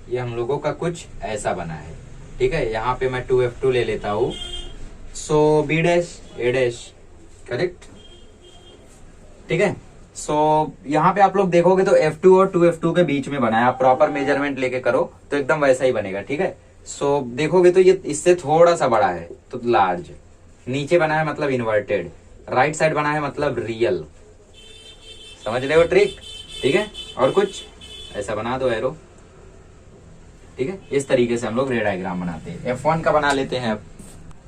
Speaker 1: ये हम लोगों का कुछ ऐसा बना है, ठीक है। यहाँ पे मैं 2F2 ले लेता हूँ, सो B', A', करेक्ट, ठीक है। सो यहाँ पे आप लोग देखोगे तो F2 और 2F2 के बीच में बना है, आप प्रॉपर मेजरमेंट लेके करो तो एकदम वैसा ही बनेगा, ठीक है। सो देखोगे तो ये इससे थोड़ा सा बड़ा है तो लार्ज, नीचे बना है मतलब इन्वर्टेड, राइट साइड बना है मतलब रियल, समझ रहे हो ट्रिक, ठीक है। और कुछ ऐसा बना दो एरो, ठीक है। इस तरीके से हम लोग रे डायग्राम बनाते हैं। F1 का बना लेते हैं अब,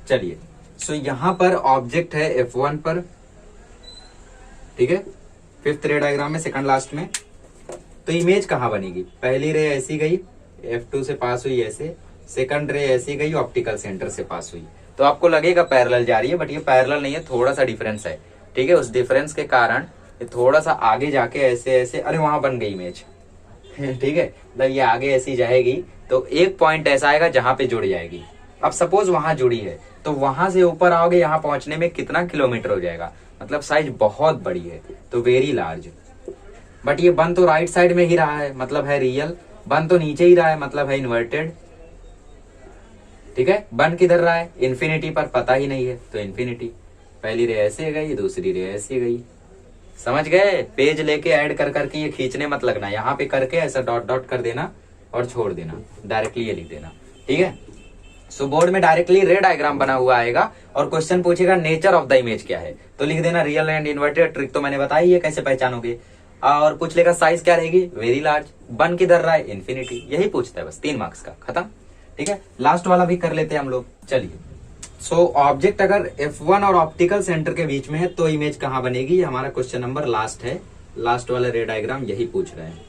Speaker 1: चलिए। सो यहाँ पर ऑब्जेक्ट है F1 पर, ठीक है, फिफ्थ रे डायग्राम में सेकंड लास्ट में। तो इमेज कहाँ बनेगी, पहली रे ऐसी गई, F2 से पास हुई ऐसे, सेकंड रे ऐसी गई, ऑप्टिकल सेंटर से पास हुई। तो आपको लगेगा पैरेलल जा रही है, बट ये पैरेलल नहीं है, थोड़ा सा डिफरेंस है, ठीक है। उस डिफरेंस के कारण ये थोड़ा सा आगे जाके ऐसे ऐसे, अरे वहां बन गई इमेज, ठीक है। मतलब ये आगे ऐसी जाएगी तो एक पॉइंट ऐसा आएगा जहां पे जुड़ जाएगी। अब सपोज वहां जुड़ी है तो वहां से ऊपर आओगे, यहाँ पहुंचने में कितना किलोमीटर हो जाएगा, मतलब साइज बहुत बड़ी है, तो वेरी लार्ज। बट ये बन तो राइट साइड में ही रहा है मतलब है रियल, बन तो नीचे ही रहा है मतलब है इन्वर्टेड, ठीक है। बन किधर रहा है, इन्फिनिटी पर, पता ही नहीं है तो इन्फिनिटी। पहली रे ऐसे गई, दूसरी रे ऐसे गई, समझ गए। पेज लेके ऐड कर करके ये खींचने मत लगना, यहाँ पे करके ऐसा डॉट डॉट कर देना और छोड़ देना, डायरेक्टली ये लिख देना, ठीक है। सो बोर्ड में डायरेक्टली रे डायग्राम बना हुआ आएगा और क्वेश्चन पूछेगा नेचर ऑफ द इमेज क्या है, तो लिख देना रियल एंड इन्वर्टेड। ट्रिक तो मैंने बताई है कैसे पहचानोगे। और पूछ लेगा साइज क्या रहेगी, वेरी लार्ज। बन किधर रहा है, इन्फिनिटी। यही पूछता है बस, 3 मार्क्स का, खत्म। ठीक है, लास्ट वाला भी कर लेते हैं हम लोग। चलिए, सो ऑब्जेक्ट अगर F1 और ऑप्टिकल सेंटर के बीच में है तो इमेज कहां बनेगी, ये हमारा क्वेश्चन नंबर लास्ट है। लास्ट वाला रे डायग्राम यही पूछ रहे हैं।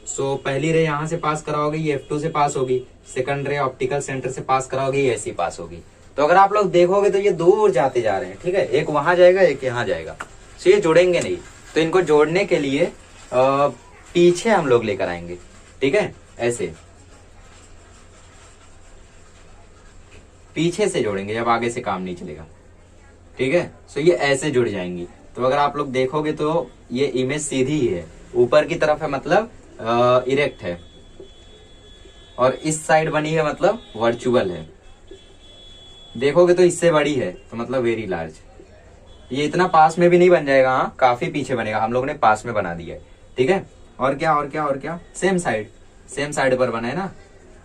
Speaker 1: सो पहली रे यहां से पास कराओगे, ये F2 से पास होगी। सेकंड रे ऑप्टिकल सेंटर से पास कराओगे, ये ऐसी पास होगी। तो अगर आप लोग देखोगे तो ये दूर जाते जा रहे हैं। ठीक है, एक वहां जाएगा, एक यहाँ जाएगा, सो ये जुड़ेंगे नहीं। तो इनको जोड़ने के लिए पीछे हम लोग लेकर आएंगे। ठीक है, ऐसे पीछे से जोड़ेंगे जब आगे से काम नहीं चलेगा। ठीक है, सो ये ऐसे जुड़ जाएंगी। तो अगर आप लोग देखोगे तो ये इमेज सीधी ही है, ऊपर की तरफ है मतलब इरेक्ट है, और इस साइड बनी है मतलब वर्चुअल है। देखोगे तो इससे बड़ी है तो मतलब वेरी लार्ज। ये इतना पास में भी नहीं बन जाएगा, हाँ काफी पीछे बनेगा, हम लोग ने पास में बना दिया है। ठीक है, और क्या और क्या और क्या, सेम साइड पर बना है ना,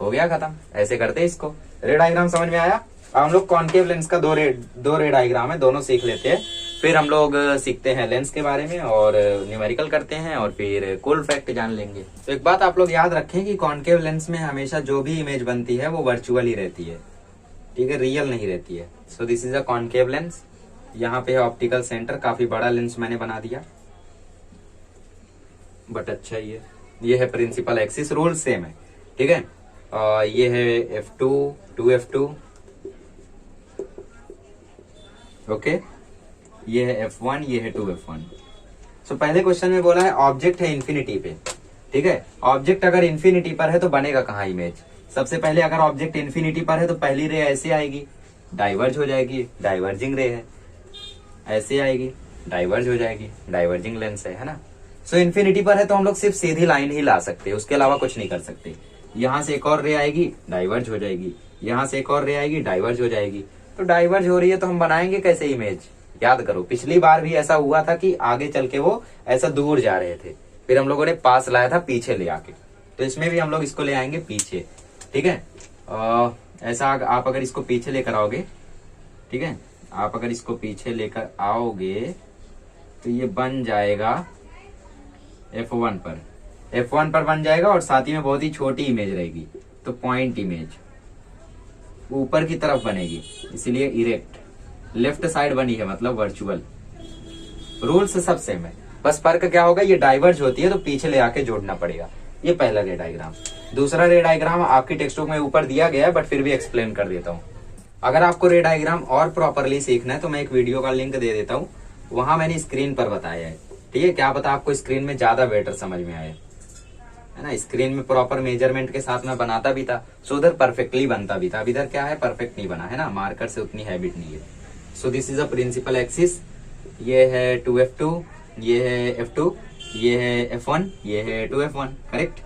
Speaker 1: हो गया खत्म। ऐसे करते हैं इसको। रे डायग्राम समझ में आया। अब हम लोग कॉन्केव लेंस का दो रे डायग्राम है, दोनों सीख लेते हैं। फिर हम लोग सीखते हैं लेंस के बारे में और न्यूमेरिकल करते हैं और फिर कूल फैक्ट जान लेंगे। तो एक बात आप लोग याद रखें कि कॉन्केव लेंस में हमेशा जो भी इमेज बनती है वो वर्चुअल ही रहती है। ठीक है, रियल नहीं रहती है। So this is a concave lens. यहाँ पे है ऑप्टिकल सेंटर, काफी बड़ा लेंस मैंने बना दिया, बट अच्छा ही है। ये है प्रिंसिपल एक्सिस, रूल सेम है। ठीक है, ये है F2, 2F2, ओके। ये है F1, ये है 2F1। सो पहले क्वेश्चन में बोला है ऑब्जेक्ट है इन्फिनिटी पे। ठीक है, ऑब्जेक्ट अगर इन्फिनिटी पर है तो बनेगा कहाँ इमेज। सबसे पहले अगर ऑब्जेक्ट इन्फिनिटी पर है तो पहली रे ऐसे आएगी, डाइवर्ज हो जाएगी, डाइवर्जिंग रे है। ऐसे आएगी, डाइवर्ज हो जाएगी, डाइवर्जिंग लेंस है ना। सो इन्फिनिटी पर है तो हम लोग सिर्फ सीधी लाइन ही ला सकते हैं, उसके अलावा कुछ नहीं कर सकते। यहां से एक और रे आएगी, डाइवर्ज हो जाएगी, यहां से एक और रे आएगी, डाइवर्ज हो जाएगी। तो डाइवर्ज हो रही है तो हम बनाएंगे कैसे इमेज। याद करो, पिछली बार भी ऐसा हुआ था कि आगे चल के वो ऐसा दूर जा रहे थे, फिर हम लोगों ने पास लाया था पीछे ले आके। तो इसमें भी हम लोग इसको ले आएंगे पीछे। ठीक है, ऐसा आप अगर इसको पीछे लेकर आओगे, ठीक है, आप अगर इसको पीछे लेकर आओगे तो ये बन जाएगा F1 पर बन जाएगा, और साथ ही में बहुत ही छोटी इमेज रहेगी। तो पॉइंट इमेज ऊपर की तरफ बनेगी, इसलिए इरेक्ट। लेफ्ट साइड बनी है मतलब वर्चुअल। रूल्स सब सेम है, बस फर्क क्या होगा, ये डाइवर्ज होती है तो पीछे ले आके जोड़ना पड़ेगा। ये पहला रे डायग्राम। दूसरा रे डायग्राम आपकी टेक्स्ट बुक में ऊपर दिया गया है, बट फिर भी एक्सप्लेन कर देता हूँ। अगर आपको रे डायग्राम और प्रॉपरली सीखना है तो मैं एक वीडियो का लिंक दे देता हूँ, वहां मैंने स्क्रीन पर बताया है। ठीक है, क्या पता आपको स्क्रीन में ज्यादा बेटर समझ में आए, है ना। स्क्रीन में प्रॉपर मेजरमेंट के साथ मैं बनाता भी था, सो उधर परफेक्टली बनता भी था। अब इधर क्या है, परफेक्ट नहीं बना है ना, मार्कर से उतनी हैबिट नहीं है। So this is a principal axis. ये है 2F2, ये है F2, ये है F1, ये है 2F1, करेक्ट।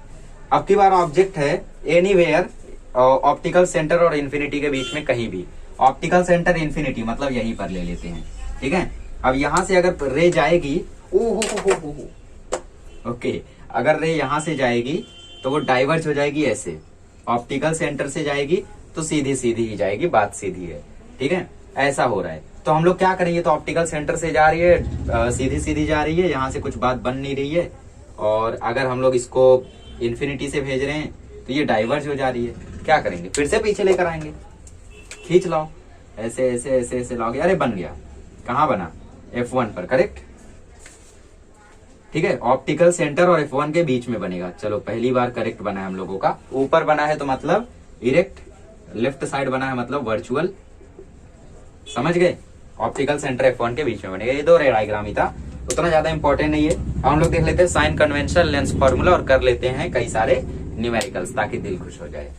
Speaker 1: अब की बार ऑब्जेक्ट है एनीवेयर ऑप्टिकल सेंटर और इन्फिनिटी के बीच में कहीं भी। ऑप्टिकल सेंटर इन्फिनिटी मतलब यहीं पर ले लेते हैं। ठीक है, अब यहां से अगर रे जाएगी, ओके, अगर रे यहां से जाएगी तो वो डाइवर्ज हो जाएगी ऐसे। ऑप्टिकल सेंटर से जाएगी तो सीधी सीधी ही जाएगी, बात सीधी है। ठीक है, ऐसा हो रहा है। तो हम लोग क्या करेंगे, तो ऑप्टिकल सेंटर से जा रही है, सीधी सीधी जा रही है, यहाँ से कुछ बात बन नहीं रही है। और अगर हम लोग इसको इन्फिनिटी से भेज रहे हैं तो ये डाइवर्ज हो जा रही है। क्या करेंगे, फिर से पीछे लेकर आएंगे, खींच लाओ, ऐसे ऐसे ऐसे ऐसे लाओगे, अरे बन गया। कहाँ बना, F1 पर, करेक्ट। ठीक है, ऑप्टिकल सेंटर और F1 के बीच में बनेगा। चलो पहली बार करेक्ट बना है हम लोगों का। ऊपर बना है तो मतलब इरेक्ट, लेफ्ट साइड बना है मतलब वर्चुअल, समझ गए। ऑप्टिकल सेंटर F1 के बीच में बनेगा। ये दो रे डायग्राम ही था, उतना ज्यादा इंपॉर्टेंट नहीं है। अब हम लोग देख लेते हैं साइन कन्वेंशन, लेंस फॉर्मूला, और कर लेते हैं कई सारे न्यूमेरिकल्स ताकि दिल खुश हो जाए।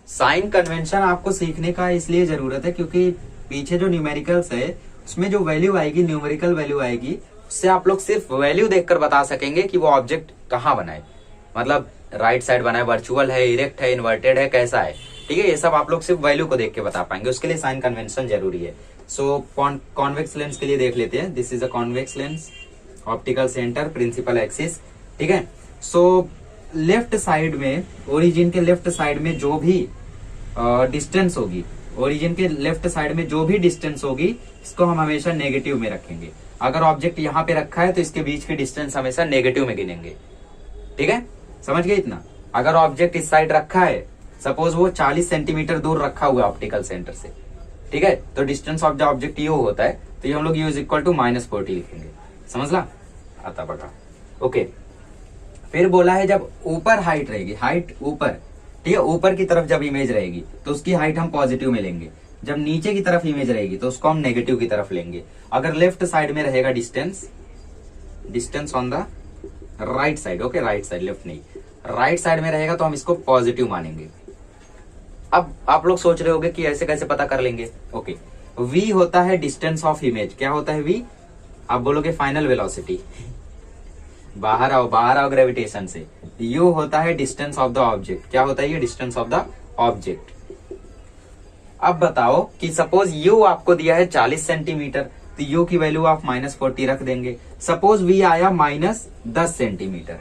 Speaker 1: साइन कन्वेंशन आपको सीखने का इसलिए जरूरत है क्योंकि पीछे जो न्यूमेरिकल्स है उसमें जो वैल्यू आएगी, न्यूमेरिकल वैल्यू आएगी, उससे आप लोग सिर्फ वैल्यू देखकर बता सकेंगे कि वो ऑब्जेक्ट कहाँ बना है। मतलब राइट साइड बना है, वर्चुअल है, इरेक्ट है, इन्वर्टेड है, कैसा है। ठीक है, ये सब आप लोग सिर्फ वैल्यू को देख के बता पाएंगे, उसके लिए साइन कन्वेंशन जरूरी है। सो कॉन्वेक्स लेंस के लिए देख लेते हैं। This is a convex lens, optical centre, principal axis. ठीक है, सो लेफ्ट साइड में, ओरिजिन के लेफ्ट साइड में जो भी डिस्टेंस होगी, ओरिजिन के लेफ्ट साइड में जो भी डिस्टेंस होगी इसको हम हमेशा नेगेटिव में रखेंगे। अगर ऑब्जेक्ट यहाँ पे रखा है तो इसके बीच की डिस्टेंस हमेशा नेगेटिव में गिनेंगे। ठीक है, समझ गए इतना। अगर ऑब्जेक्ट इस साइड रखा है, सपोज वो 40 सेंटीमीटर दूर रखा हुआ है ऑप्टिकल सेंटर से, ठीक है, तो distance of the object you होता है, तो ये हम लोग यू इज इक्वल टू -40 लिखेंगे। समझला आता बगा। ओके, फिर बोला है जब ऊपर हाइट रहेगी, हाइट ऊपर, ठीक है, ऊपर की तरफ जब इमेज रहेगी तो उसकी हाइट हम पॉजिटिव में लेंगे। जब नीचे की तरफ इमेज रहेगी तो उसको हम नेगेटिव की तरफ लेंगे। अगर लेफ्ट साइड में रहेगा distance, distance on the right side, okay, right side, left नहीं, राइट साइड में रहेगा तो हम इसको पॉजिटिव मानेंगे। अब आप लोग सोच रहे होंगे कि ऐसे कैसे पता कर लेंगे। ओके, v होता है डिस्टेंस ऑफ इमेज। क्या होता है v? आप बोलोगे फाइनल वेलोसिटी, बाहर आओ ग्रेविटेशन से। u होता है डिस्टेंस ऑफ द ऑब्जेक्ट। क्या होता है ये? Distance of the object. अब बताओ कि सपोज u आपको दिया है 40 सेंटीमीटर, तो u की वैल्यू आप -40 रख देंगे। सपोज v आया -10 सेंटीमीटर,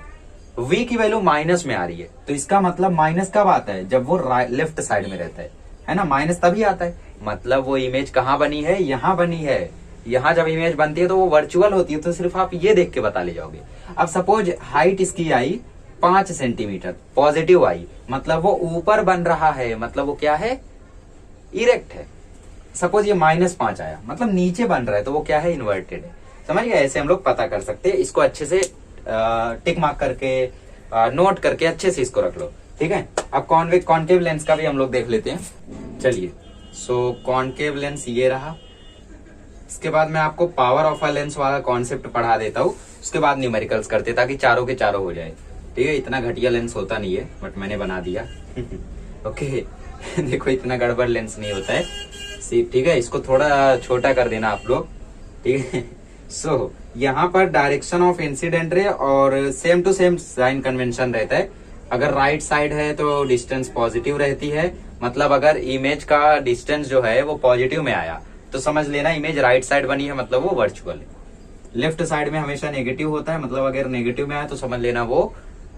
Speaker 1: v की वैल्यू माइनस में आ रही है, तो इसका मतलब माइनस कब आता है? जब वो लेफ्ट साइड में रहता है ना, माइनस तभी आता है। मतलब वो इमेज कहाँ बनी है? यहाँ बनी है। यहाँ जब इमेज बनती है तो वो वर्चुअल होती है, तो सिर्फ आप ये देख के बता ले जाओगे। अब सपोज हाइट इसकी आई 5 सेंटीमीटर, पॉजिटिव आई, मतलब वो ऊपर बन रहा है, मतलब वो क्या है? इरेक्ट है। सपोज ये -5 आया, मतलब नीचे बन रहा है, तो वो क्या है? इन्वर्टेड है। समझ गए? ऐसे हम लोग पता कर सकते हैं। इसको अच्छे से टिक मार्क करके, नोट करके अच्छे से इसको रख लो। ठीक है, अब कॉन्केव लेंस का भी हम लोग देख लेते हैं। चलिए, सो कॉन्केव लेंस ये रहा। इसके बाद मैं आपको पावर ऑफ अ लेंस वाला कॉन्सेप्ट पढ़ा देता हूँ, उसके बाद न्यूमेरिकल्स करते, ताकि चारों के चारों हो जाए। ठीक है, इतना घटिया लेंस होता नहीं है, बट मैंने बना दिया। ओके, देखो इतना गड़बड़ लेंस नहीं होता है। ठीक है, इसको थोड़ा छोटा कर देना आप लोग। ठीक है, सो यहाँ पर डायरेक्शन ऑफ इंसिडेंट रे और same to same sign convention रहता है। अगर राइट साइड है तो डिस्टेंस पॉजिटिव रहती है, मतलब अगर इमेज का डिस्टेंस जो है वो पॉजिटिव में आया तो समझ लेना इमेज राइट साइड बनी है, मतलब वो वर्चुअल है। लेफ्ट साइड में हमेशा नेगेटिव होता है, मतलब अगर नेगेटिव में आया तो समझ लेना वो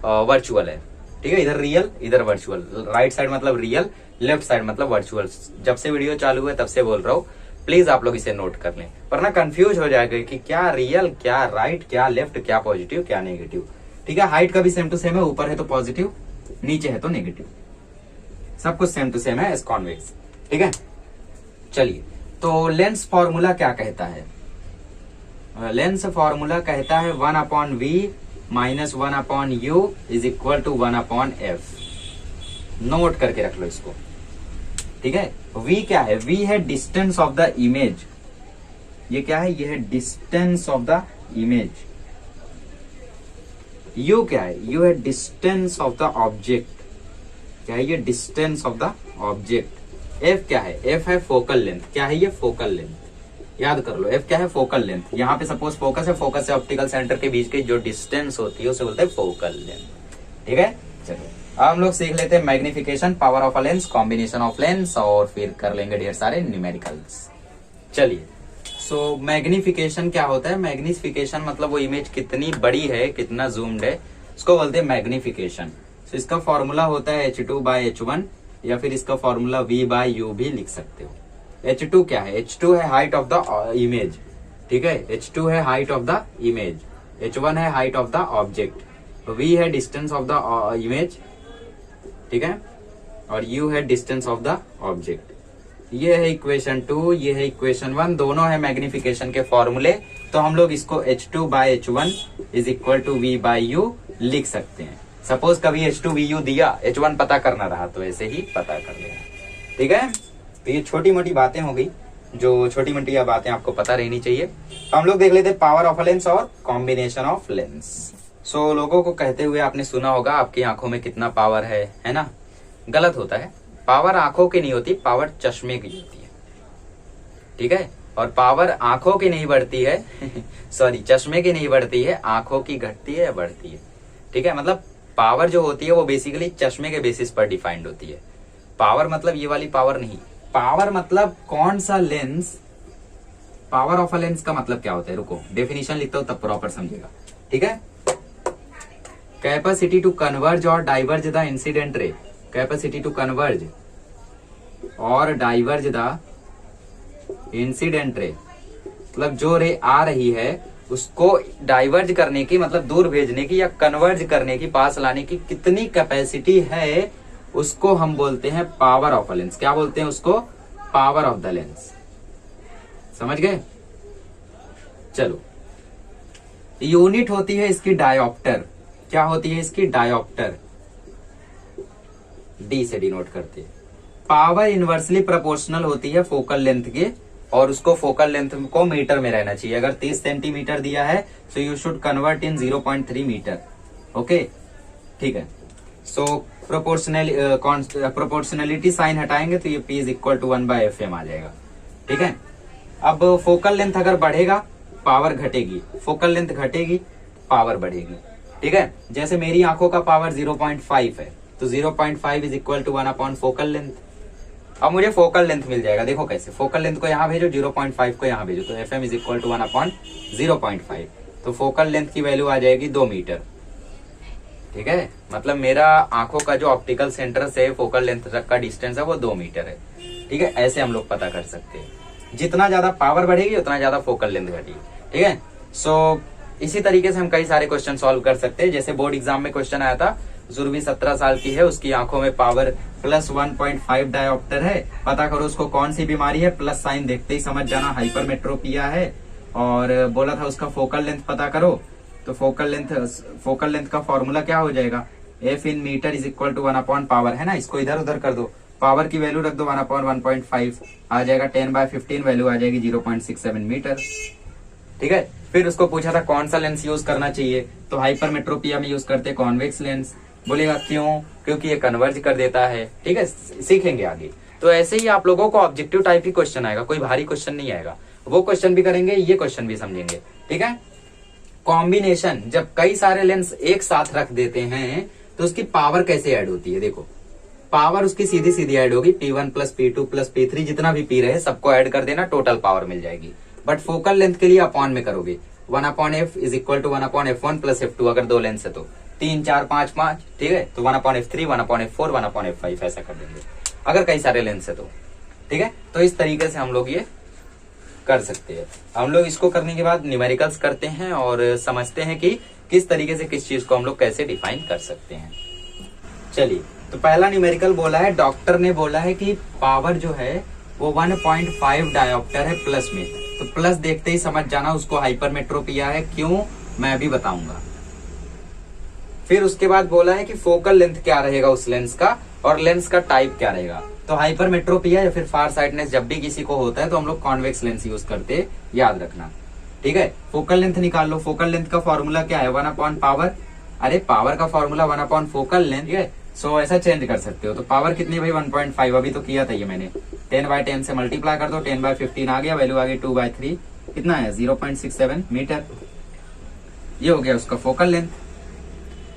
Speaker 1: वर्चुअल है। ठीक है, इधर रियल इधर वर्चुअल, राइट साइड मतलब रियल, लेफ्ट साइड मतलब वर्चुअल। जब से वीडियो चालू है तब से बोल रहा हूँ, प्लीज आप लोग इसे नोट कर लें, वरना कंफ्यूज हो जाएगा कि क्या रियल, क्या राइट, क्या लेफ्ट, क्या पॉजिटिव, क्या नेगेटिव। ठीक है, हाइट का भी सेम टू सेम है, ऊपर है तो पॉजिटिव, नीचे है तो नेगेटिव, सब कुछ सेम टू सेम है एज कॉन्वेक्स। ठीक है, चलिए, तो लेंस फॉर्मूला क्या कहता है? लेंस फॉर्मूला कहता है 1/v - 1/u is equal to 1/f। Note करके रख लो इसको। ठीक है, v क्या है? v है डिस्टेंस ऑफ द इमेज। ये क्या है? ये है distance of the image. u क्या है? u है डिस्टेंस ऑफ द ऑब्जेक्ट। क्या है ये? Distance of the object. f क्या है? f है फोकल लेंथ। क्या है ये? Focal length. याद कर लो, f क्या है? Focal length. यहाँ पे सपोज फोकस है, फोकस से ऑप्टिकल सेंटर के बीच की जो डिस्टेंस होती है उसे बोलते हैं फोकल लेंथ। ठीक है, चलिए अब हम लोग सीख लेते हैं magnification, power of a lens, combination of lens, और फिर कर लेंगे ढेर सारे न्यूमेरिकल्स। चलिए, सो मैग्निफिकेशन क्या होता है? मैग्निफिकेशन मतलब वो इमेज कितनी बड़ी है, कितना जूम्ड है, उसको बोलते हैं मैग्निफिकेशन। सो इसका फॉर्मूला होता है h2/h1, या फिर इसका फॉर्मूला v/u भी लिख सकते हो। h2 क्या है? h2 है हाइट ऑफ द इमेज। ठीक है, h2 है height of the image, h1 है height of the object, v है डिस्टेंस ऑफ द इमेज, ठीक है, और u है डिस्टेंस ऑफ द ऑब्जेक्ट। ये है इक्वेशन 2, ये है इक्वेशन 1, दोनों है मैग्निफिकेशन के फॉर्मूले। तो हम लोग इसको h2/h1 is equal to v/u लिख सकते हैं। सपोज कभी h2vu दिया, h1 पता करना रहा तो ऐसे ही पता कर लेना। ठीक है, तो ये छोटी मोटी बातें हो गई, जो छोटी मोटी बातें आपको पता रहनी चाहिए। तो हम लोग देख लेते हैं पावर ऑफ अ लेंस और कॉम्बिनेशन ऑफ लेंस। सो लोगों को कहते हुए आपने सुना होगा आपकी आंखों में कितना पावर है ना? गलत होता है। पावर आंखों की नहीं होती, पावर चश्मे की होती है। ठीक है, और पावर आंखों की नहीं बढ़ती है सॉरी, चश्मे की नहीं बढ़ती है, आंखों की घटती है या बढ़ती है। ठीक है, मतलब पावर जो होती है वो बेसिकली चश्मे के बेसिस पर डिफाइंड होती है। पावर मतलब ये वाली पावर नहीं, पावर मतलब कौन सा lens. Power of a lens का मतलब क्या होता है? रुको डेफिनेशन लिखता हूं तब प्रॉपर समझेगा। ठीक है, कैपेसिटी टू कन्वर्ज और diverge the incident ray. Capacity to converge और डाइवर्ज द इंसिडेंट रे, मतलब जो रे आ रही है उसको डाइवर्ज करने की, मतलब दूर भेजने की या कन्वर्ज करने की, पास लाने की कितनी कैपेसिटी है, उसको हम बोलते हैं पावर ऑफ अ लेंस। क्या बोलते हैं उसको? Power of the lens. समझ गए? चलो, यूनिट होती है इसकी डायोप्टर। क्या होती है इसकी? डायोप्टर। डी से डिनोट करते हैं। पावर इनवर्सली प्रोपोर्शनल होती है फोकल लेंथ के, और उसको फोकल लेंथ को मीटर में रहना चाहिए। अगर 30 सेंटीमीटर दिया है so you should convert in 0.3 metre. Okay, ठीक है। सो प्रोपोर्शनलिटी साइन हटाएंगे तो ये P is equal to 1/FM आ जाएगा। ठीक है। अब फोकल लेंथ अगर बढ़ेगा पावर घटेगी, फोकल लेंथ घटेगी पावर बढ़ेगी। ठीक है। जैसे मेरी आंखों का पावर 0.5 है तो 0.5 is equal to 1 focal length. अब मुझे फोकल लेंथ मिल जाएगा। देखो कैसे, फोकल लेंथ को यहाँ भेजो, 0.5 को यहाँ भेजो, तो FM इज इक्वल टू 1/0.5। तो फोकल लेंथ की वैल्यू आ जाएगी 2 मीटर। ठीक है। मतलब मेरा आंखों का जो ऑप्टिकल सेंटर से फोकल लेंथ तक का डिस्टेंस है वो 2 मीटर है। ठीक है। ऐसे हम लोग पता कर सकते हैं। जितना ज्यादा पावर बढ़ेगी उतना ज्यादा फोकल लेंथ घटेगी। ठीक है। सो इसी तरीके से हम कई सारे क्वेश्चन सॉल्व कर सकते हैं। जैसे बोर्ड एग्जाम में क्वेश्चन आया था, जुर्वी 17 साल की है, उसकी आंखों में पावर +1.5 डायोप्टर है, पता करो उसको कौन सी बीमारी है। प्लस साइन देखते ही समझ जाना हाइपरमेट्रोपिया है। और बोला था उसका फोकल लेंथ पता करो, तो फोकल लेंथ का फॉर्मूला क्या हो जाएगा? F in meter is equal to 1/पावर, है ना। इसको इधर उधर कर दो, पावर की वैल्यू रख दो 1/1.5 आ जाएगा, 10/15 वैल्यू आ जाएगी 0.67 मीटर। ठीक है। फिर उसको पूछा था कौन सा लेंस यूज करना चाहिए, तो हाइपरमेट्रोपिया में यूज करते कॉन्वेक्स लेंस। बोलेगा क्यों? क्योंकि ये कन्वर्ज कर देता है। ठीक है, सीखेंगे आगे। तो ऐसे ही आप लोगों को ऑब्जेक्टिव टाइप ही क्वेश्चन आएगा, कोई भारी क्वेश्चन नहीं आएगा। वो क्वेश्चन भी करेंगे, ये क्वेश्चन भी समझेंगे। ठीक है। कॉम्बिनेशन, जब कई सारे लेंस एक साथ रख देते हैं तो उसकी पावर कैसे ऐड होती है? देखो, पावर उसकी सीधी सीधी ऐड होगी, P1 + P2 + P3 जितना भी P रहे सबको ऐड कर देना, टोटल पावर मिल जाएगी। बट फोकल लेंथ के लिए अपॉन में करोगे, 1/F is equal to 1/F1 + F2 अगर 2 लेंस है तो 3 4 5 5। ठीक है। तो 1/F3 1/F4 1/F5 ऐसा कर देंगे अगर कई सारे लेंस है तो। ठीक है। तो इस तरीके से हम लोग ये कर सकते हैं। हम लोग इसको करने के बाद न्यूमेरिकल्स करते हैं और समझते हैं कि किस तरीके से किस चीज को हम लोग कैसे डिफाइन कर सकते हैं। चलिए, तो पहला न्यूमेरिकल बोला है, डॉक्टर ने बोला है कि पावर जो है वो 1.5 डायोप्टर है प्लस में। तो प्लस देखते ही समझ जाना उसको हाइपरमेट्रोपिया है। क्यों? मैं अभी बताऊंगा। फिर उसके बाद बोला है कि फोकल लेंथ क्या रहेगा उस लेंस का, और लेंस का टाइप क्या रहेगा। तो हाइपरमेट्रोपिया या फिर फार साइटनेस जब भी किसी को होता है तो हम लोग कॉन्वेक्स लेंस यूज करते हैं, याद रखना। ठीक है। फोकल लेंथ निकाल लो। फोकल लेंथ का फॉर्मूला क्या है? 1/पावर। अरे पावर का फॉर्मूला 1/फोकल लेंथ। ठीक है। सो ऐसा चेंज कर सकते हो। तो पावर कितनी भाई? 1.5। अभी तो किया था ये मैंने, 10/10 से मल्टीप्लाई कर दो, 10/15 आ गया, वैल्यू आ गई 2/3। कितना है? 0.67 मीटर। ये हो गया उसका फोकल लेंथ।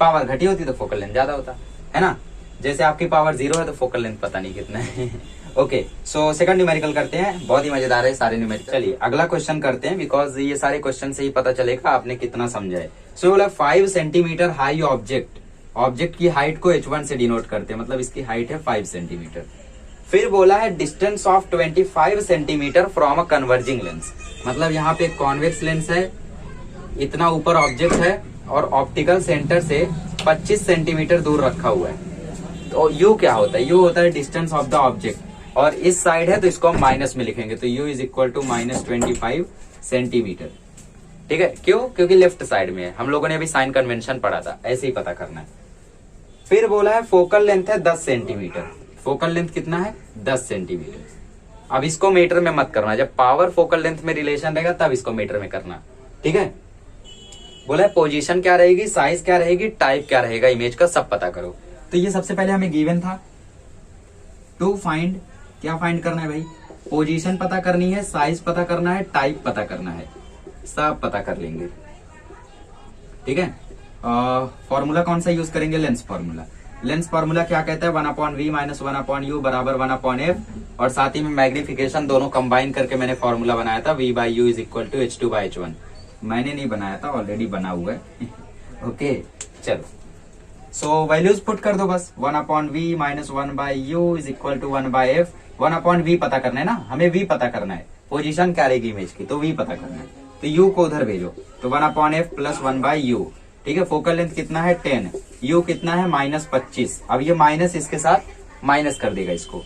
Speaker 1: पावर घटी होती तो फोकल लेंथ ज्यादा होता, है ना। जैसे आपकी पावर 0 है तो फोकल लेंथ पता नहीं कितना है। ओके, सो सेकंड न्यूमेरिकल करते हैं। बहुत ही मजेदार है सारे न्यूमेरिकल। चलिए अगला क्वेश्चन करते हैं, बिकॉज ये सारे क्वेश्चन से ही पता चलेगा आपने कितना समझा है। सो बोला 5 सेंटीमीटर हाई ऑब्जेक्ट की हाइट को H1 से डिनोट करते हैं, मतलब इसकी हाइट है 5 सेंटीमीटर। फिर बोला है distance of 25 centimetre from a converging lens, मतलब यहाँ पे कॉन्वेक्स लेंस है, इतना ऊपर ऑब्जेक्ट है और ऑप्टिकल सेंटर से 25 सेंटीमीटर दूर रखा हुआ है। तो U क्या होता है? U होता है डिस्टेंस ऑफ द ऑब्जेक्ट, और इस साइड है तो इसको हम माइनस में लिखेंगे, तो U is equal to -25 centimetre. ठीक है। क्यों? क्योंकि लेफ्ट साइड में है। हम लोगों ने अभी साइन कन्वेंशन पढ़ा था, ऐसे ही पता करना है। फिर बोला है फोकल लेंथ है 10 सेंटीमीटर। फोकल लेंथ कितना है? 10 सेंटीमीटर। अब इसको मीटर में मत करना, जब पावर फोकल लेंथ में रिलेशन रहेगा तब इसको मीटर में करना। ठीक है। बोला है पोजीशन क्या रहेगी, साइज क्या रहेगी, टाइप क्या रहेगा इमेज का, सब पता करो। तो ये सबसे पहले हमें गिवन था टू फाइंड, क्या फाइंड करना है भाई? पोजीशन पता करनी है, साइज पता करना है, टाइप पता करना है, सब पता कर लेंगे। ठीक है। फॉर्मूला कौन सा यूज करेंगे? Lens formula. लेंस फॉर्मूला क्या कहता है? 1/V - 1/U बराबर 1/F, और साथ ही में मैग्निफिकेशन दोनों कंबाइन करके मैंने फॉर्मूला बनाया था, V/U is equal to H2/H1। मैंने नहीं बनाया था, ऑलरेडी बना हुआ है। ओके, चलो। सो वैल्यूज पुट कर दो बस। 1/V - 1/U is equal to 1/F। One upon V पता करना है ना, हमें वी पता करना है, पोजीशन क्या रहेगी इमेज की, तो वी पता करना है। तो यू को उधर भेजो, तो one upon F plus one by you. ठीक है, फोकल लेंथ कितना है 10, यू कितना है -25। अब ये माइनस इसके साथ माइनस कर देगा इसको।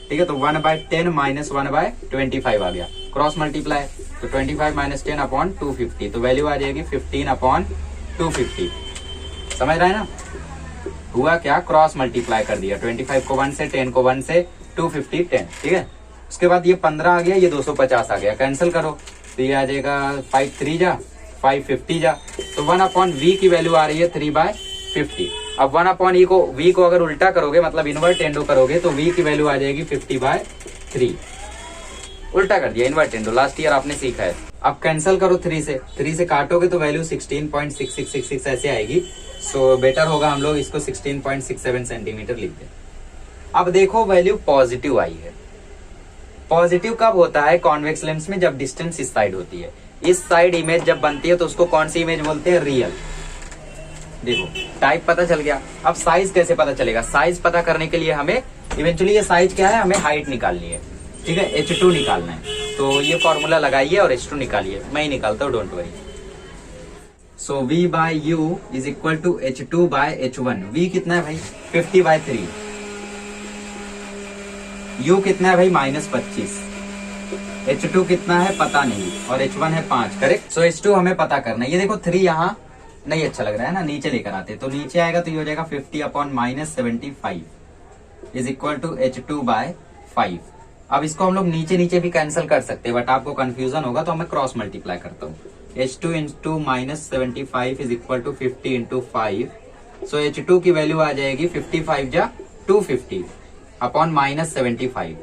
Speaker 1: ठीक है, तो 1/10 माइनस 1/25 आ गया, क्रॉस मल्टीप्लाई, तो 25 माइनस 10 अपॉन 250, तो वैल्यू आ जाएगी 15 अपॉन 250। समझ रहे हैं ना, हुआ क्या, क्रॉस मल्टीप्लाई कर दिया, 25 को 1 से, 10 को 1 से, 250 10। ठीक है, उसके बाद ये 15 आ गया, ये 250 आ गया, कैंसिल करो, तो ये आ जाएगा 5 3 जा 550 जा, तो 1 अपॉन वी की वैल्यू आ रही है 3/50। अब 1 अपॉन ई को, वी को अगर उल्टा करोगे मतलब इन्वर्ट एंडो करोगे, तो वी की वैल्यू आ जाएगी 50/3। उल्टा कर दिया, इन्वर्ट एंडो, लास्ट ईयर आपने सीखा है। अब कैंसिल करो 3 से काटोगे तो वैल्यू 16.6666 ऐसे आएगी। सो बेटर होगा हम लोग इसको 16.67 सेंटीमीटर लिख दें। अब देखो वैल्यू पॉजिटिव आई है। पॉजिटिव कब होता है कॉन्वेक्स लेंस में, जब डिस्टेंस इस साइड होती है। इस साइड इमेज जब बनती है तो उसको कौन सी इमेज बोलते हैं, रियल। देखो टाइप पता चल गया। अब साइज कैसे पता चलेगा, साइज पता करने के लिए हमें इवेंचुअली ये साइज क्या है, हमें हाइट निकालनी है। ठीक है, H2 निकालना है, तो ये फॉर्मूला लगाइए और H2 निकालिए, मैं ही निकालता हूँ, don't worry. So V by U is equal to H2 by H1। V कितना है भाई 50/3, U कितना है भाई -25, H2 कितना है पता नहीं, और H1 है 5, करेक्ट। सो H2 हमें पता करना है। ये देखो 3 यहाँ नहीं अच्छा लग रहा है ना, नीचे लेकर आते, तो नीचे आएगा तो ये हो जाएगा 50 upon -75 is equal to H2/5। अब इसको हम लोग नीचे नीचे भी कैंसिल कर सकते हैं, बट आपको कंफ्यूजन होगा तो मैं क्रॉस मल्टीप्लाई करता हूँ। H2 into -75 is equal to 50 into 5। So H2 की वैल्यू आ जाएगी 55 जा 250 अपॉन -75।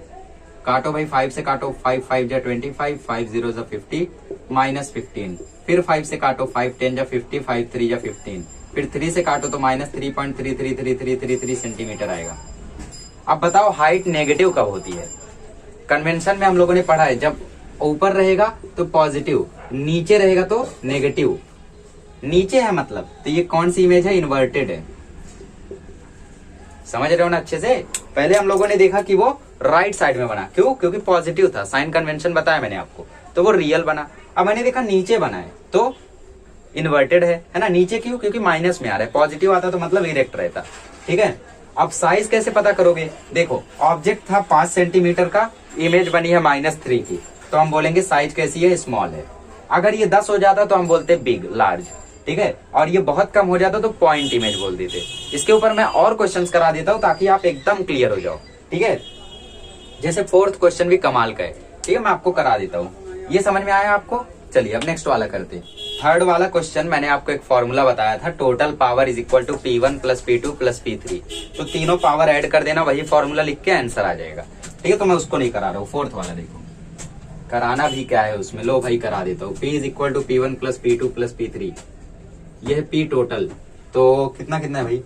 Speaker 1: काटो भाई, 5 से काटो, 5 5 जा 25, 5 0 जा 50 -15, फिर 5 से काटो, 5 10 जा 50, 5 3 जा 15, फिर 3 से काटो तो -3.3333333 सेंटीमीटर आएगा। अब बताओ हाइट नेगेटिव कब होती है। कन्वेंशन में हम लोगों ने पढ़ा है, जब ऊपर रहेगा तो पॉजिटिव, नीचे रहेगा तो नेगेटिव। नीचे है मतलब, तो ये कौन सी इमेज है, इन्वर्टेड है। समझ रहे हो ना अच्छे से। पहले हम लोगों ने देखा कि वो राइट साइड में बना, क्यों, क्योंकि पॉजिटिव था, साइन कन्वेंशन बताया मैंने आपको, तो वो रियल बना। अब मैंने देखा नीचे बना है तो इन्वर्टेड है ना। नीचे क्यों, क्योंकि माइनस में आ रहा है, पॉजिटिव आता तो मतलब इरेक्ट रहता। ठीक है, अब साइज कैसे पता करोगे, देखो ऑब्जेक्ट था 5 सेंटीमीटर का, इमेज बनी है -3 की, तो हम बोलेंगे साइज कैसी है, स्मॉल है। अगर ये 10 हो जाता तो हम बोलते बिग, लार्ज। ठीक है, और ये बहुत कम हो जाता तो पॉइंट इमेज बोल देते। इसके ऊपर मैं और क्वेश्चंस करा देता हूं ताकि आप एकदम क्लियर हो जाओ। ठीक है, जैसे 4th क्वेश्चन भी कमाल का है। ठीक है, मैं आपको करा देता हूँ, ये समझ में आया आपको। चलिए अब नेक्स्ट वाला करते हैं। 3rd वाला क्वेश्चन मैंने आपको एक फॉर्मूला बताया था, total power is equal to P1 plus P2 plus P3। तो तीनों पावर ऐड कर देना, वही फॉर्मूला लिख के आंसर आ जाएगा। ठीक है, तो मैं उसको नहीं करा रहा हूँ। 4th वाला देखो, कराना भी क्या है उसमें, लो भाई करा देता हूँ। P is equal to P1 plus P2 plus P3, ये है P टोटल, तो कितना कितना है भाई,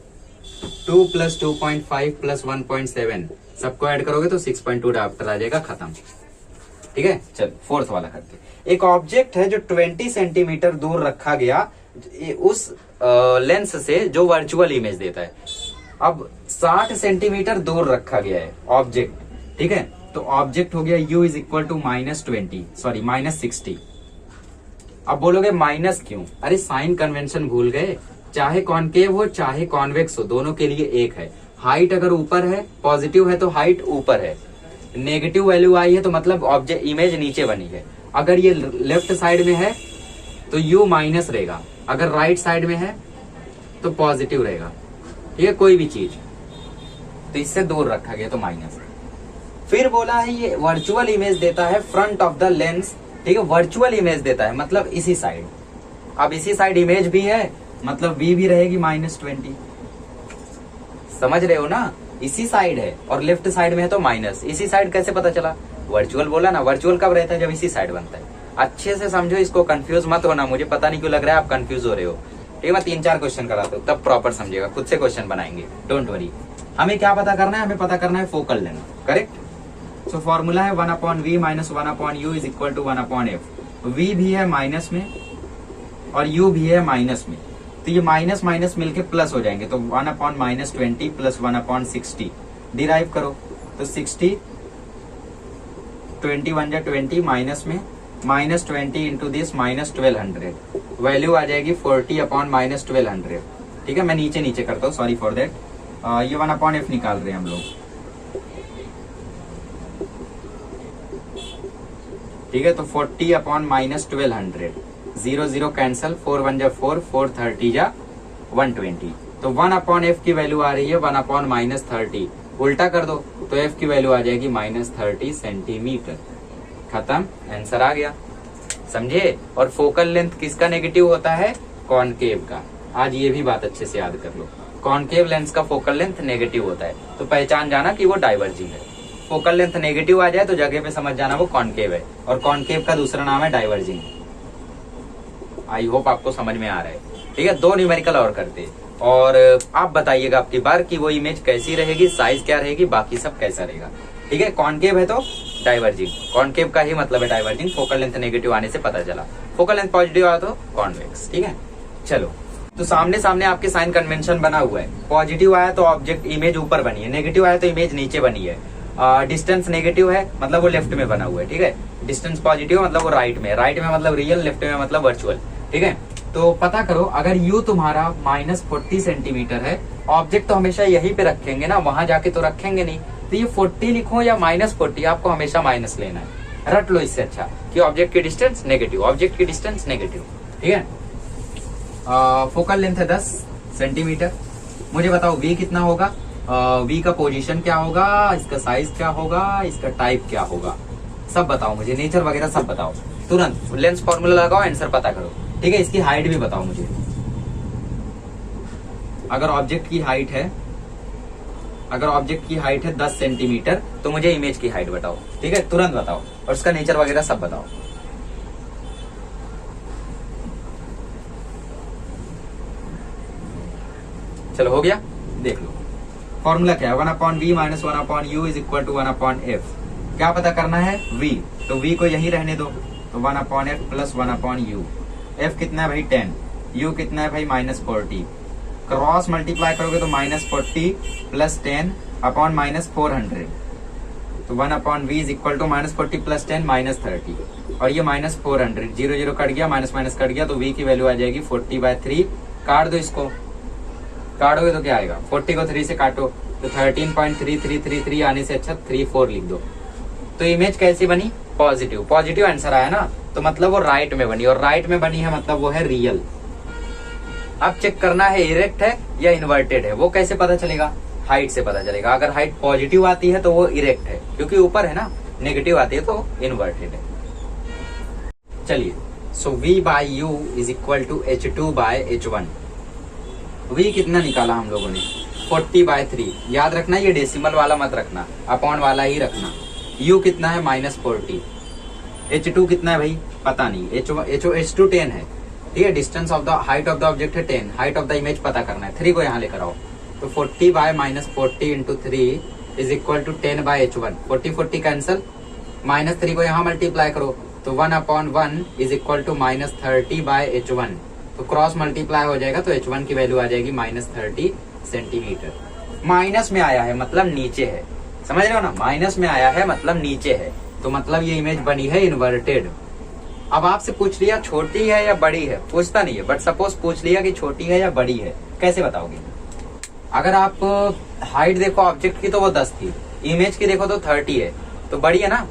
Speaker 1: 2 प्लस 2.5 प्लस 1.7, सबको ऐड करोगे तो 6.2 डाफ्टर आ जाएगा, खत्म। ठीक है, चल 4th वाला करते। एक ऑब्जेक्ट है जो 20 सेंटीमीटर दूर रखा गया उस लेंस से जो वर्चुअल इमेज देता है। अब 60 सेंटीमीटर दूर रखा गया है ऑब्जेक्ट। ठीक है, तो ऑब्जेक्ट हो गया U इज इक्वल टू -60। अब बोलोगे माइनस क्यों, अरे साइन कन्वेंशन भूल गए, चाहे कॉनकेव हो चाहे कॉन्वेक्स हो, दोनों के लिए एक है। हाइट अगर ऊपर है, पॉजिटिव है तो हाइट ऊपर है, नेगेटिव वैल्यू आई है तो मतलब ऑब्जेक्ट इमेज नीचे बनी है। अगर ये लेफ्ट साइड में है तो U माइनस रहेगा, अगर राइट साइड में है तो पॉजिटिव रहेगा। ठीक है, कोई भी चीज, तो इससे दूर रखा गया तो माइनस। फिर बोला है ये वर्चुअल इमेज देता है फ्रंट ऑफ द लेंस। ठीक है, वर्चुअल इमेज देता है मतलब इसी साइड। अब इसी साइड इमेज भी है मतलब V भी रहेगी -20। समझ रहे हो ना, इसी साइड है और लेफ्ट साइड में है तो माइनस। इसी साइड कैसे पता चला, वर्चुअल बोला ना, वर्चुअल कब रहता है, जब इसी साइड बनता है। अच्छे से समझो इसको, कंफ्यूज मत होना, मुझे पता नहीं क्यों लग रहा है आप कंफ्यूज हो रहे हो। ठीक है, मैं 3-4 क्वेश्चन कराता हूँ तब प्रॉपर समझिएगा, खुद से क्वेश्चन बनाएंगे, डोंट वरी। हमें क्या पता करना है, हमें पता करना है focal length, correct. So formula है 1/V minus 1/U is equal to 1/F। V भी है माइनस में और U भी है माइनस में, तो ये माइनस माइनस मिलके प्लस हो जाएंगे, तो 1/-20 प्लस 1/60 डिराइव करो तो 60 20 1 जा 20, माइनस में -20 इंटू दिस -1200, वैल्यू आ जाएगी 40 अपॉन -1200। ठीक है, मैं नीचे नीचे करता हूँ, सॉरी फॉर दैट। ये 1 अपॉन एफ निकाल रहे हैं हम लोग। ठीक है, तो 40 अपॉन -1200, 0 0 कैंसल, 4 1 जा 4, 4 30 जा 120। तो 1 अपॉन एफ की वैल्यू आ रही है 1 अपॉन -30, उल्टा कर दो तो एफ की वैल्यू आ जाएगी -30 सेंटीमीटर। खत्म, आंसर आ गया। समझे? और फोकल लेंथ किसका नेगेटिव होता है? कॉनकेव का। आज ये भी बात अच्छे से याद कर लो, कॉनकेव लेंस का फोकल लेंथ नेगेटिव होता है, तो पहचान जाना कि वो डाइवर्जिंग है। फोकल लेंथ नेगेटिव आ जाए तो जगह पे समझ जाना वो कॉनकेव है, और कॉनकेव का दूसरा नाम है डाइवर्जिंग। आई होप आपको समझ में आ रहा है। ठीक है, 2 न्यूमेरिकल और करते हैं, और आप बताइएगा आपकी बार की वो इमेज कैसी रहेगी, साइज क्या रहेगी, बाकी सब कैसा रहेगा। ठीक है, कॉनकेव है तो डाइवर्जिंग, कॉनकेव का ही मतलब है डाइवर्जिंग। फोकल लेंथ नेगेटिव आने से पता चला, फोकल लेंथ पॉजिटिव आया तो कॉन्वेक्स। ठीक है, चलो, तो सामने सामने आपके साइन कन्वेंशन बना हुआ है। पॉजिटिव आया तो ऑब्जेक्ट इमेज ऊपर बनी है, नेगेटिव आया तो इमेज नीचे बनी है। डिस्टेंस नेगेटिव है मतलब वो लेफ्ट में बना हुआ है। ठीक है, डिस्टेंस पॉजिटिव मतलब वो राइट में, राइट में मतलब रियल, लेफ्ट में मतलब वर्चुअल। ठीक है, तो पता करो, अगर यू तुम्हारा -40 सेंटीमीटर है, ऑब्जेक्ट तो हमेशा यहीं पे रखेंगे ना, वहां जाके तो रखेंगे नहीं, तो ये 40 लिखो या -40, आपको हमेशा माइनस लेना है। रट लो इससे अच्छा कि ऑब्जेक्ट की डिस्टेंस नेगेटिव, ऑब्जेक्ट की डिस्टेंस नेगेटिव। ठीक है, फोकल लेंथ है 10 सेंटीमीटर। मुझे बताओ वी कितना होगा, वी का पोजीशन क्या होगा, इसका साइज क्या होगा, इसका टाइप क्या होगा, सब बताओ मुझे, नेचर वगैरह सब बताओ तुरंत। लेंस फॉर्मूला लगाओ, आंसर पता करो। ठीक है, इसकी हाइट भी बताओ मुझे। अगर ऑब्जेक्ट की हाइट है, अगर ऑब्जेक्ट की हाइट है 10 सेंटीमीटर, तो मुझे इमेज की हाइट बताओ। ठीक है, तुरंत बताओ, और उसका नेचर वगैरह सब बताओ। चलो, हो गया, देख लो। फॉर्मूला क्या है, 1 upon V minus 1 upon U is equal to 1 upon F. क्या पता करना है? वी, तो वी को यही रहने दो, तो 1 upon F plus 1 upon you. F कितना है भाई 10, यू कितना है भाई -40, क्रॉस मल्टीप्लाई करोगे तो -40 प्लस 10 अपॉन -400, तो 1 upon V is equal to -40 plus 10 -30, और ये -400, 0 0 कट गया, माइनस माइनस कट गया, तो वी की वैल्यू आ जाएगी 40/3। काट दो इसको, काटोगे तो क्या आएगा, 40 को 3 से काटो तो 13.3333 आने से अच्छा 34 लिख दो। तो इमेज कैसी बनी? पॉजिटिव। पॉजिटिव आंसर आया ना, तो मतलब वो राइट में बनी, और राइट में बनी है मतलब वो है रियल। अब चेक करना है इरेक्ट है या इन्वर्टेड है, वो कैसे पता चलेगा? हाइट से पता चलेगा। अगर हाइट पॉजिटिव आती है तो वो इरेक्ट है, क्योंकि ऊपर है ना, नेगेटिव आती है तो इन्वर्टेड है। चलिए, so v by U is equal to h2/h1। v कितना निकाला हम लोगों ने? 40/3। याद रखना, ये डेसिमल वाला मत रखना, अपॉन वाला ही रखना। u कितना है? -40। h2 कितना है भाई? पता नहीं। h2 10 है। ठीक है, distance of the height of the object है 10, हाइट ऑफ द इमेज पता करना है। 3 को यहाँ लेकर आओ, तो 40/-40 into 3 is equal to 10/h1। 40 cancel, -3 को यहाँ मल्टीप्लाई करो, तो 1/1 इज इक्वल टू -30/h1। तो क्रॉस मल्टीप्लाई हो जाएगा, तो h1 की वैल्यू आ जाएगी -30 सेंटीमीटर। माइनस में आया है मतलब नीचे है, समझ रहे हो ना? माइनस में आया है मतलब नीचे है, तो मतलब ये इमेज बनी है इन्वर्टेड। अब आपसे पूछ लिया छोटी है या बड़ी है, पूछता नहीं है, बट सपोज पूछ लिया कि छोटी है या बड़ी है, कैसे बताओगे? अगर आप हाइट देखो ऑब्जेक्ट की तो वो 10 थी, इमेज की देखो तो 30 है, तो बड़ी है ना।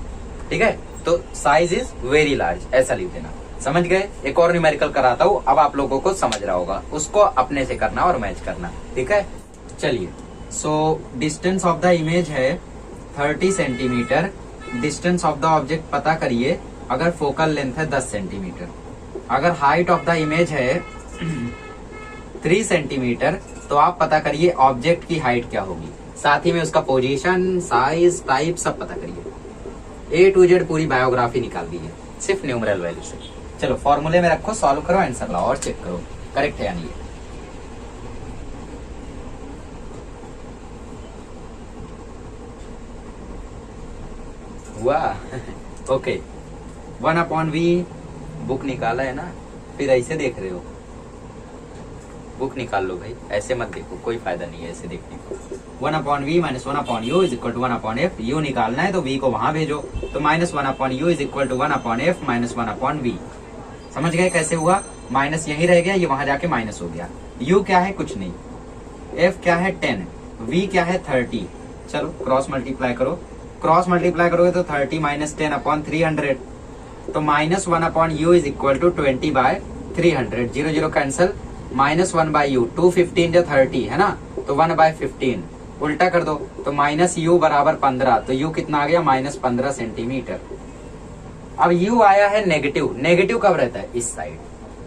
Speaker 1: ठीक है, तो साइज इज वेरी लार्ज, ऐसा लिख देना। समझ गए? एक और न्यूमेरिकल कराता हूँ, अब आप लोगों को समझ रहा होगा, उसको अपने से करना और मैच करना। ठीक है, चलिए। So distance of the image है 30 centimetre, distance of the object पता करिए। अगर फोकल लेंथ है 10 सेंटीमीटर, अगर हाइट ऑफ द इमेज है 3 सेंटीमीटर, तो आप पता करिए ऑब्जेक्ट की हाइट क्या होगी, साथ ही में उसका पोजीशन, साइज, टाइप सब पता करिए। A to Z पूरी बायोग्राफी निकाल दीजिए सिर्फ न्यूमेरल वैल्यू से। चलो, फॉर्मूले में रखो, सॉल्व करो, आंसर लाओ और चेक करो करेक्ट है या नहीं। वाह, ओके। 1/v बुक निकाला है ना, फिर ऐसे देख रहे हो। बुक निकाल लो भाई, ऐसे मत देखो, कोई फायदा नहीं है ऐसे देखने को। 1/v minus 1/u is equal to 1/f। U निकालना है तो v को वहां भेजो, तो minus 1/u is equal to 1/f minus 1/v। समझ गए कैसे हुआ? माइनस यही रह गया, ये वहां जाके माइनस हो गया। u क्या है? कुछ नहीं। f क्या है? 10। v क्या है? 30। चलो क्रॉस मल्टीप्लाई करो, क्रॉस मल्टीप्लाई करोगे तो 30 माइनस 10/300, तो minus 1/u is equal to 20/300। 0 0 कैंसल, माइनस 1/u 215 जो 30 है ना, तो 1/15 उल्टा कर दो, तो माइनस u बराबर 15, तो u कितना आ गया? Minus 15 centimetre. अब u आया है नेगेटिव। नेगेटिव कब रहता है? इस साइड,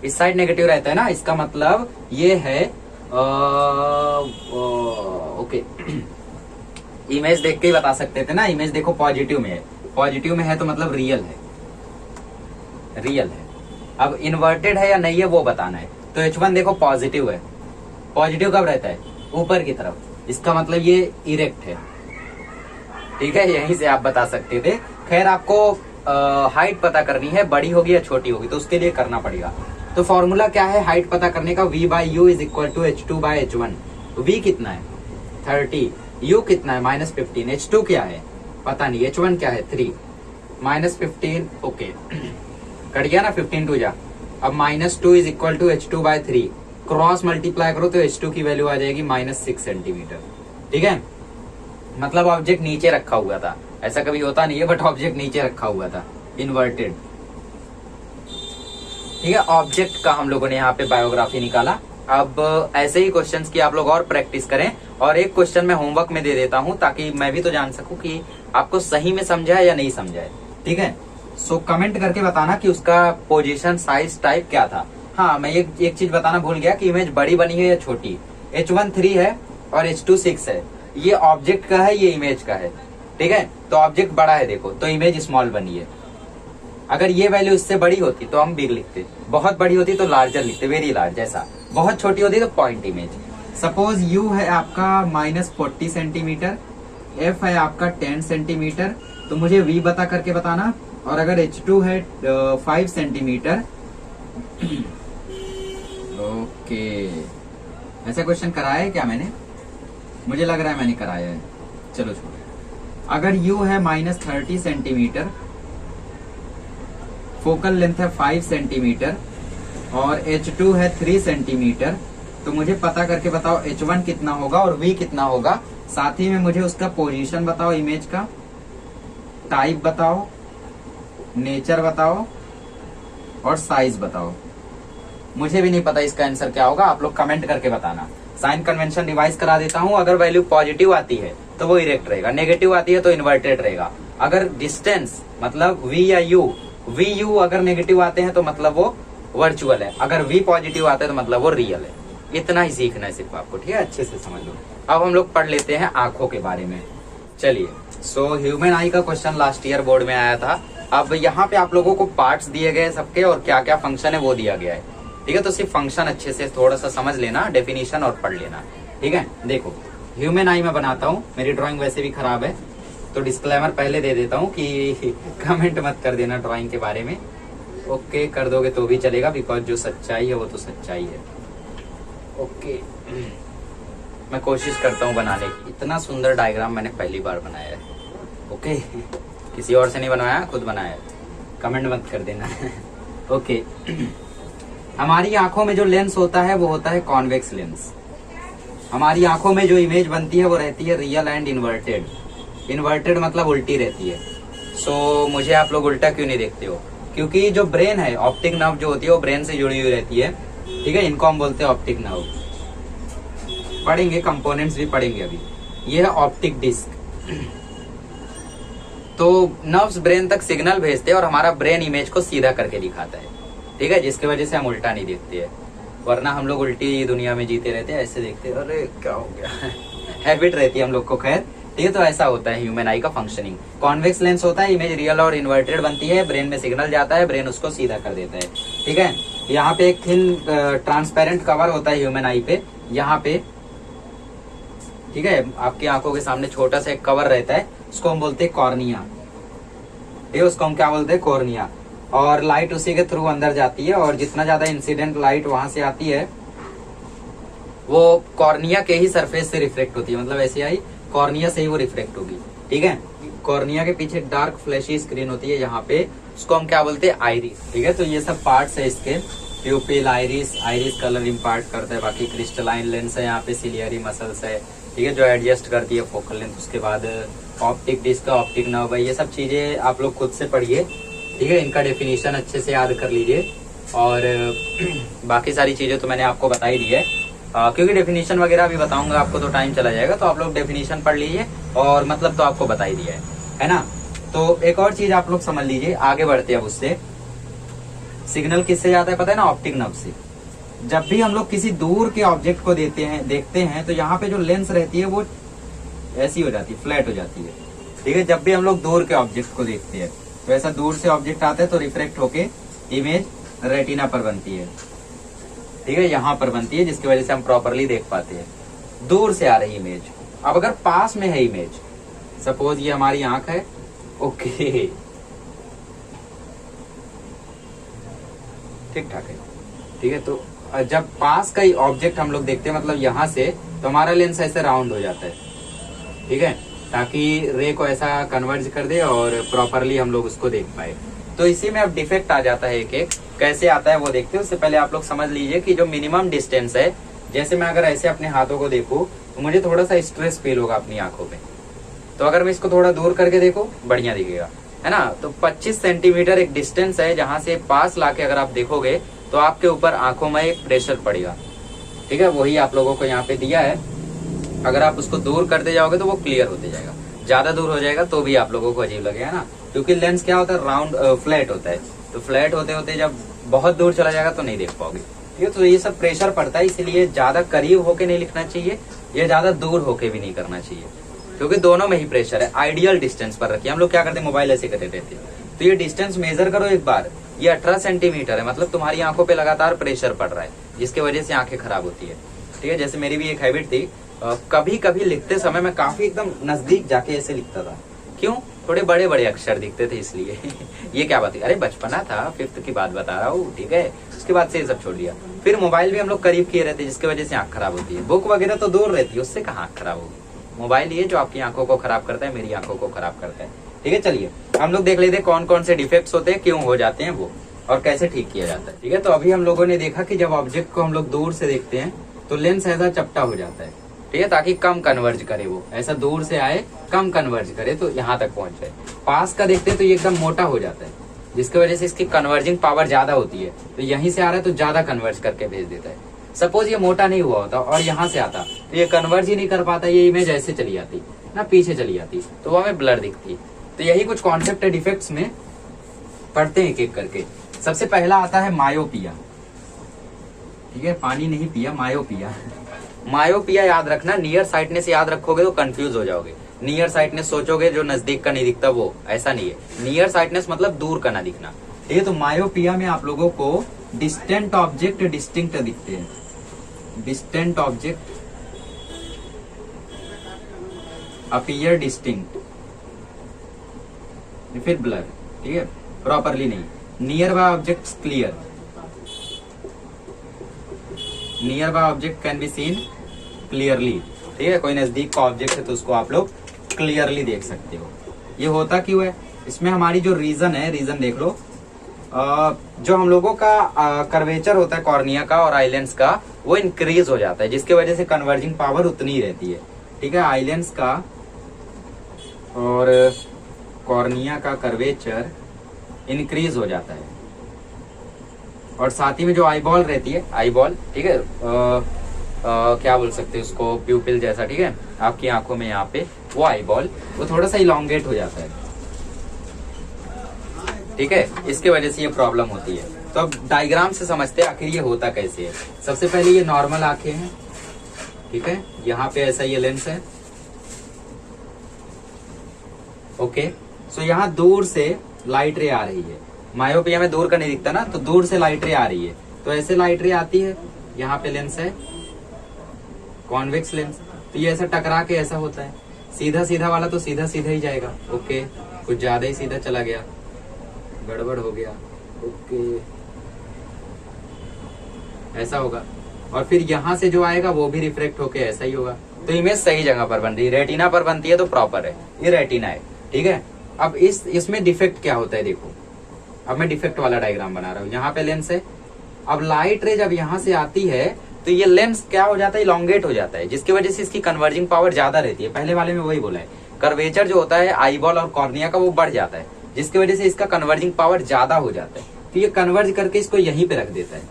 Speaker 1: इस साइड नेगेटिव रहता है ना, इसका मतलब ये है ओके इमेज देख के ही बता सकते थे ना, इमेज देखो पॉजिटिव में है, पॉजिटिव में है तो मतलब रियल है, रियल है। अब इन्वर्टेड है या नहीं है वो बताना है, तो H1 देखो पॉजिटिव है। पॉजिटिव कब रहता है? ऊपर की तरफ, इसका मतलब ये इरेक्ट है। ठीक है, यहीं से आप बता सकते थे। खैर आपको हाइट पता करनी है, बड़ी होगी या छोटी होगी, तो उसके लिए करना पड़ेगा। तो फॉर्मूला क्या है हाइट पता करने का? v/u is equal to h2/h1। v कितना है? 30। u कितना है? -15। h2 क्या है? पता नहीं। h1 क्या है? 3 -15। ओके कट गया ना, 15 टू जा। अब -2 is equal to h2/3। Cross multiply करो तो h2 की वैल्यू आ जाएगी -6 सेंटीमीटर। ठीक है, मतलब ऑब्जेक्ट नीचे रखा हुआ था, ऐसा कभी होता नहीं है, बट ऑब्जेक्ट नीचे रखा हुआ था, इन्वर्टेड। ठीक है, ऑब्जेक्ट का हम लोगों ने यहाँ पे बायोग्राफी निकाला। अब ऐसे ही क्वेश्चंस की आप लोग और प्रैक्टिस करें, और एक क्वेश्चन मैं होमवर्क में दे देता हूँ ताकि मैं भी तो जान सकूं कि आपको सही में समझा है या नहीं समझा है। ठीक है, सो कमेंट करके बताना कि उसका पोजीशन, साइज, टाइप क्या था। हाँ, मैं एक चीज बताना भूल गया कि इमेज बड़ी बनी है या छोटी। H1 3 है और H2 6 है। ये ऑब्जेक्ट का है, ये इमेज का है। ठीक है, तो ऑब्जेक्ट बड़ा है देखो, तो इमेज स्मॉल बनी है। अगर ये वैल्यू इससे बड़ी होती तो हम बिग लिखते, बहुत बड़ी होती तो लार्जर लिखते, वेरी लार्ज ऐसा। बहुत छोटी होती तो पॉइंट इमेज। सपोज u है आपका -40 सेंटीमीटर, f है आपका 10 सेंटीमीटर, तो मुझे v बता करके बताना। और अगर h2 है 5 सेंटीमीटर ओके, ऐसा क्वेश्चन कराया है क्या मैंने? मुझे लग रहा है मैंने कराया है, चलो छोड़ो। अगर u है -30 सेंटीमीटर, फोकल लेंथ है 5 सेंटीमीटर और H2 है 3 सेंटीमीटर, तो मुझे पता करके बताओ H1 कितना होगा और V कितना होगा। साथ ही में मुझे उसका पोजीशन बताओ, इमेज का टाइप बताओ, नेचर बताओ और साइज बताओ। मुझे भी नहीं पता इसका आंसर क्या होगा, आप लोग कमेंट करके बताना। साइन कन्वेंशन रिवाइज करा देता हूं। अगर वैल्यू पॉजिटिव आती है तो वो इरेक्ट रहेगा, नेगेटिव आती है तो इन्वर्टेड रहेगा। अगर डिस्टेंस मतलब V या U, VU अगर नेगेटिव आते हैं तो मतलब वो वर्चुअल है, अगर V पॉजिटिव आता है तो मतलब वो रियल है। इतना ही सीखना है सिर्फ आपको, ठीक है, अच्छे से समझ लो। अब हम लोग पढ़ लेते हैं आंखों के बारे में। चलिए, सो ह्यूमन आई का क्वेश्चन लास्ट ईयर बोर्ड में आया था। अब यहाँ पे आप लोगों को पार्ट्स दिए गए सबके और क्या क्या फंक्शन है वो दिया गया है। ठीक है, तो सिर्फ फंक्शन अच्छे से थोड़ा सा समझ लेना, डेफिनेशन और पढ़ लेना। ठीक है, देखो ह्यूमन आई में बनाता हूँ, मेरी ड्राइंग वैसे भी खराब है, तो डिस्क्लेमर पहले दे देता हूँ कि कमेंट मत कर देना ड्राइंग के बारे में। ओके कर दोगे तो भी चलेगा, बिकॉज जो सच्चाई है वो तो सच्चाई है। ओके, मैं कोशिश करता हूँ बनाने की। इतना सुंदर डायग्राम मैंने पहली बार बनाया है। ओके, किसी और से नहीं बनवाया, खुद बनाया। कमेंट मत कर देना। ओके, हमारी आंखों में जो लेंस होता है वो होता है कॉन्वेक्स लेंस। हमारी आंखों में जो इमेज बनती है वो रहती है रियल एंड इन्वर्टेड। इन्वर्टेड मतलब उल्टी रहती है। सो मुझे आप लोग उल्टा क्यों नहीं देखते हो? क्योंकि जो ब्रेन है, ऑप्टिक नर्व जो होती है वो ब्रेन से जुड़ी हुई रहती है। ठीक है, इनको हम बोलते हैं ऑप्टिक नर्व। पढ़ेंगे, कंपोनेंट्स भी पढ़ेंगे अभी। ये है ऑप्टिक डिस्क। तो नर्व्स ब्रेन तक सिग्नल भेजते हैं और हमारा ब्रेन इमेज को सीधा करके दिखाता है। ठीक है, जिसकी वजह से हम उल्टा नहीं देखते हैं, वरना हम लोग उल्टी दुनिया में जीते रहते हैं, ऐसे देखते हैं, अरे क्या हो गया। हैबिट रहती है हम लोग को। खैर ठीक है, तो ऐसा होता है ह्यूमन आई का फंक्शनिंग। कॉन्वेक्स लेंस होता है, इमेज रियल और इन्वर्टेड बनती है, ब्रेन में सिग्नल जाता है, ब्रेन उसको सीधा कर देता है। ठीक है, यहाँ पे एक थिन ट्रांसपेरेंट कवर होता है ह्यूमन आई पे, यहाँ पे। ठीक है, आपकी आंखों के सामने छोटा सा एक कवर रहता है, उसको हम बोलते हैं कॉर्निया। ठीक है, उसको हम क्या बोलते हैं? कॉर्निया। और लाइट उसी के थ्रू अंदर जाती है, और जितना ज्यादा इंसिडेंट लाइट वहां से आती है वो कॉर्निया के ही सरफेस से रिफ्लेक्ट होती है, मतलब ऐसे आई कॉर्निया से ही वो रिफ्लेक्ट होगी। ठीक है, कॉर्निया के पीछे डार्क फ्लैशी स्क्रीन होती है यहाँ पे, उसको हम क्या बोलते हैं, आइरिस। ठीक है, तो ये सब पार्ट्स है इसके, प्यूपिल, आइरिस, आइरिस कलर इम्पार्ट करता है, बाकी क्रिस्टलाइन लेंस है, यहाँ पे सिलियरी मसल्स है, ठीक है, जो एडजस्ट करती है फोकल लेंथ। उसके बाद ऑप्टिक डिस्क, ऑप्टिक नर्व है, ये सब चीजें आप लोग खुद से पढ़िए। ठीक है, इनका डेफिनेशन अच्छे से याद कर लीजिए, और बाकी सारी चीजें तो मैंने आपको बता ही दी है, क्योंकि डेफिनेशन वगैरह भी बताऊंगा आपको तो टाइम चला जाएगा, तो आप लोग डेफिनेशन पढ़ लीजिए, और मतलब तो आपको बता ही दिया है ना। तो एक और चीज आप लोग समझ लीजिए, आगे बढ़ते हैं। अब उससे सिग्नल किससे जाता है पता है ना, ऑप्टिक नर्व से। जब भी हम लोग किसी दूर के ऑब्जेक्ट को देखते हैं तो यहाँ पे जो लेंस रहती है वो ऐसी हो जाती है, फ्लैट हो जाती है। ठीक है, जब भी हम लोग दूर के ऑब्जेक्ट को देखते हैं तो ऐसा दूर से ऑब्जेक्ट आता है तो रिफ्लेक्ट होके इमेज रेटिना पर बनती है। ठीक है, यहाँ पर बनती है, जिसकी वजह से हम प्रॉपरली देख पाते हैं दूर से आ रही इमेज। अब अगर पास में है इमेज, सपोज ये हमारी आंख है, ओके, ठीक ठाक है। ठीक है, तो जब पास का ही ऑब्जेक्ट हम लोग देखते हैं, मतलब यहाँ से, तो हमारा लेंस ऐसे राउंड हो जाता है। ठीक है, ताकि रे को ऐसा कन्वर्ज कर दे और प्रॉपरली हम लोग उसको देख पाए। तो इसी में अब डिफेक्ट आ जाता है, एक एक कैसे आता है वो देखते हैं। उससे पहले आप लोग समझ लीजिए कि जो मिनिमम डिस्टेंस है, जैसे मैं अगर ऐसे अपने हाथों को देखूं तो मुझे थोड़ा सा स्ट्रेस फील होगा अपनी आंखों पे, तो अगर मैं इसको थोड़ा दूर करके देखो बढ़िया दिखेगा, है ना। तो 25 सेंटीमीटर एक डिस्टेंस है, जहां से पास लाके अगर आप देखोगे तो आपके ऊपर आंखों में एक प्रेशर पड़ेगा। ठीक है, वही आप लोगों को यहाँ पे दिया है। अगर आप उसको दूर करते जाओगे तो वो क्लियर होते जाएगा, ज्यादा दूर हो जाएगा तो भी आप लोगों को अजीब लगेगा ना, क्योंकि लेंस क्या होता है, राउंड फ्लैट होता है। तो फ्लैट होते होते जब बहुत दूर चला जाएगा तो नहीं देख पाओगे। ठीक है, तो ये सब प्रेशर पड़ता है, इसलिए ज्यादा करीब होके नहीं लिखना चाहिए, ये ज्यादा दूर होके भी नहीं करना चाहिए, क्योंकि दोनों में ही प्रेशर है। आइडियल डिस्टेंस पर रखिए। हम लोग क्या करते हैं, मोबाइल ऐसे करते रहते हैं। तो ये डिस्टेंस मेजर करो एक बार, ये 18 सेंटीमीटर है, मतलब तुम्हारी आंखों पे लगातार प्रेशर पड़ रहा है, जिसकी वजह से आंखें खराब होती है। ठीक है, जैसे मेरी भी एक हैबिट थी, कभी कभी लिखते समय मैं काफी एकदम नजदीक जाके ऐसे लिखता था। क्यों, थोड़े बड़े बड़े अक्षर दिखते थे इसलिए। ये क्या बात है, अरे बचपना था, 5th की बात बता रहा हूँ। ठीक है, उसके बाद से ये सब छोड़ दिया। फिर मोबाइल भी हम लोग करीब किए रहते, जिसकी वजह से आंख खराब होती है। बुक वगैरह तो दूर रहती है, उससे कहाँ आंख खराब होगी। मोबाइल ये जो आपकी आंखों को खराब करता है, मेरी आंखों को खराब करता है। ठीक है, चलिए हम लोग देख लेते हैं कौन कौन से डिफेक्ट्स होते हैं, क्यों हो जाते हैं वो, और कैसे ठीक किया जाता है। ठीक है, तो अभी हम लोगों ने देखा कि जब ऑब्जेक्ट को हम लोग दूर से देखते हैं तो लेंस ऐसा चपटा हो जाता है। ठीक है, ताकि कम कन्वर्ज करे, वो ऐसा दूर से आए कम कन्वर्ज करे तो यहाँ तक पहुंच जाए। पास का देखते हैं तो ये एकदम मोटा हो जाता है, जिसकी वजह से इसकी कन्वर्जिंग पावर ज्यादा होती है। तो यहीं से आ रहा है तो ज्यादा कन्वर्ज करके भेज देता है। सपोज ये मोटा नहीं हुआ होता और यहाँ से आता तो ये कन्वर्ज ही नहीं कर पाता, ये इमेज ऐसे चली जाती ना, पीछे चली जाती, तो वो हमें ब्लर दिखती। तो यही कुछ कॉन्सेप्ट है डिफेक्ट्स में, पढ़ते हैं एक एक करके। सबसे पहला आता है मायोपिया। ठीक है, पानी नहीं पिया, मायोपिया। मायोपिया याद रखना, नियर साइटनेस याद रखोगे तो कंफ्यूज हो जाओगे। नियर साइटनेस सोचोगे जो नजदीक का नहीं दिखता, वो ऐसा नहीं है। नियर साइटनेस मतलब दूर का ना दिखना। ठीक है, तो मायोपिया में आप लोगों को डिस्टेंट ऑब्जेक्ट डिस्टिंक्ट दिखते हैं। डिस्टेंट ऑब्जेक्ट अपीयर डिस्टिंक्ट, फिर ब्लर। ठीक है, प्रॉपरली नहीं। Near by object clear, near by object can be seen clearly. ठीक है, कोई नजदीक का ऑब्जेक्ट है तो उसको आप लोग क्लियरली देख सकते हो। ये होता क्यों है, इसमें हमारी जो रीजन है, रीजन देख लो। जो हम लोगों का कर्वेचर होता है कॉर्निया का और आईलेंस का, वो इंक्रीज हो जाता है, जिसकी वजह से कन्वर्जिंग पावर उतनी ही रहती है। ठीक है, आईलेंस का और कॉर्निया का कर्वेचर इंक्रीज हो जाता है, और साथ ही में जो आईबॉल रहती है, आईबॉल, ठीक है, क्या बोल सकते हैं उसको, प्यूपिल जैसा। ठीक है, आपकी आंखों में यहाँ पे वो आईबॉल, वो थोड़ा सा इलॉन्गेट हो जाता है। ठीक है, इसके वजह से ये प्रॉब्लम होती है। तो अब डायग्राम से समझते हैं आखिर ये होता कैसे है। सबसे पहले ये नॉर्मल आंखें हैं। ठीक है, यहाँ पे ऐसा ये लेंस है। ओके, सो यहाँ दूर से लाइट रे आ रही है। मायोपिया में दूर का नहीं दिखता ना, तो दूर से लाइट रे आ रही है, तो ऐसे लाइट रे आती है। यहाँ पे लेंस है, कॉन्वेक्स लेंस, तो ये ऐसा टकरा के ऐसा होता है। सीधा सीधा वाला तो सीधा सीधा ही जाएगा। ओके, कुछ ज्यादा ही सीधा चला गया, गड़बड़ हो गया। ओके, ऐसा होगा। और फिर यहाँ से जो आएगा वो भी रिफ्लेक्ट होके ऐसा ही होगा। तो इमेज सही जगह पर बन रही है, रेटिना पर बनती है तो प्रॉपर है, ये रेटिना है, ठीक है। अब इसमें डिफेक्ट क्या होता है देखो, अब मैं डिफेक्ट वाला डायग्राम बना रहा हूँ। यहाँ पे लेंस है, अब लाइट रे जब यहाँ से आती है तो ये लेंस क्या हो जाता है, इलोंगेट हो जाता है, जिसकी वजह से इसकी कन्वर्जिंग पावर ज्यादा रहती है। पहले वाले में वही बोला है, कर्वेचर जो होता है आईबॉल और कॉर्निया का वो बढ़ जाता है, जिसकी वजह से इसका कन्वर्जिंग पावर ज्यादा हो जाता है। तो ये कन्वर्ज करके इसको यहीं पे रख देता है,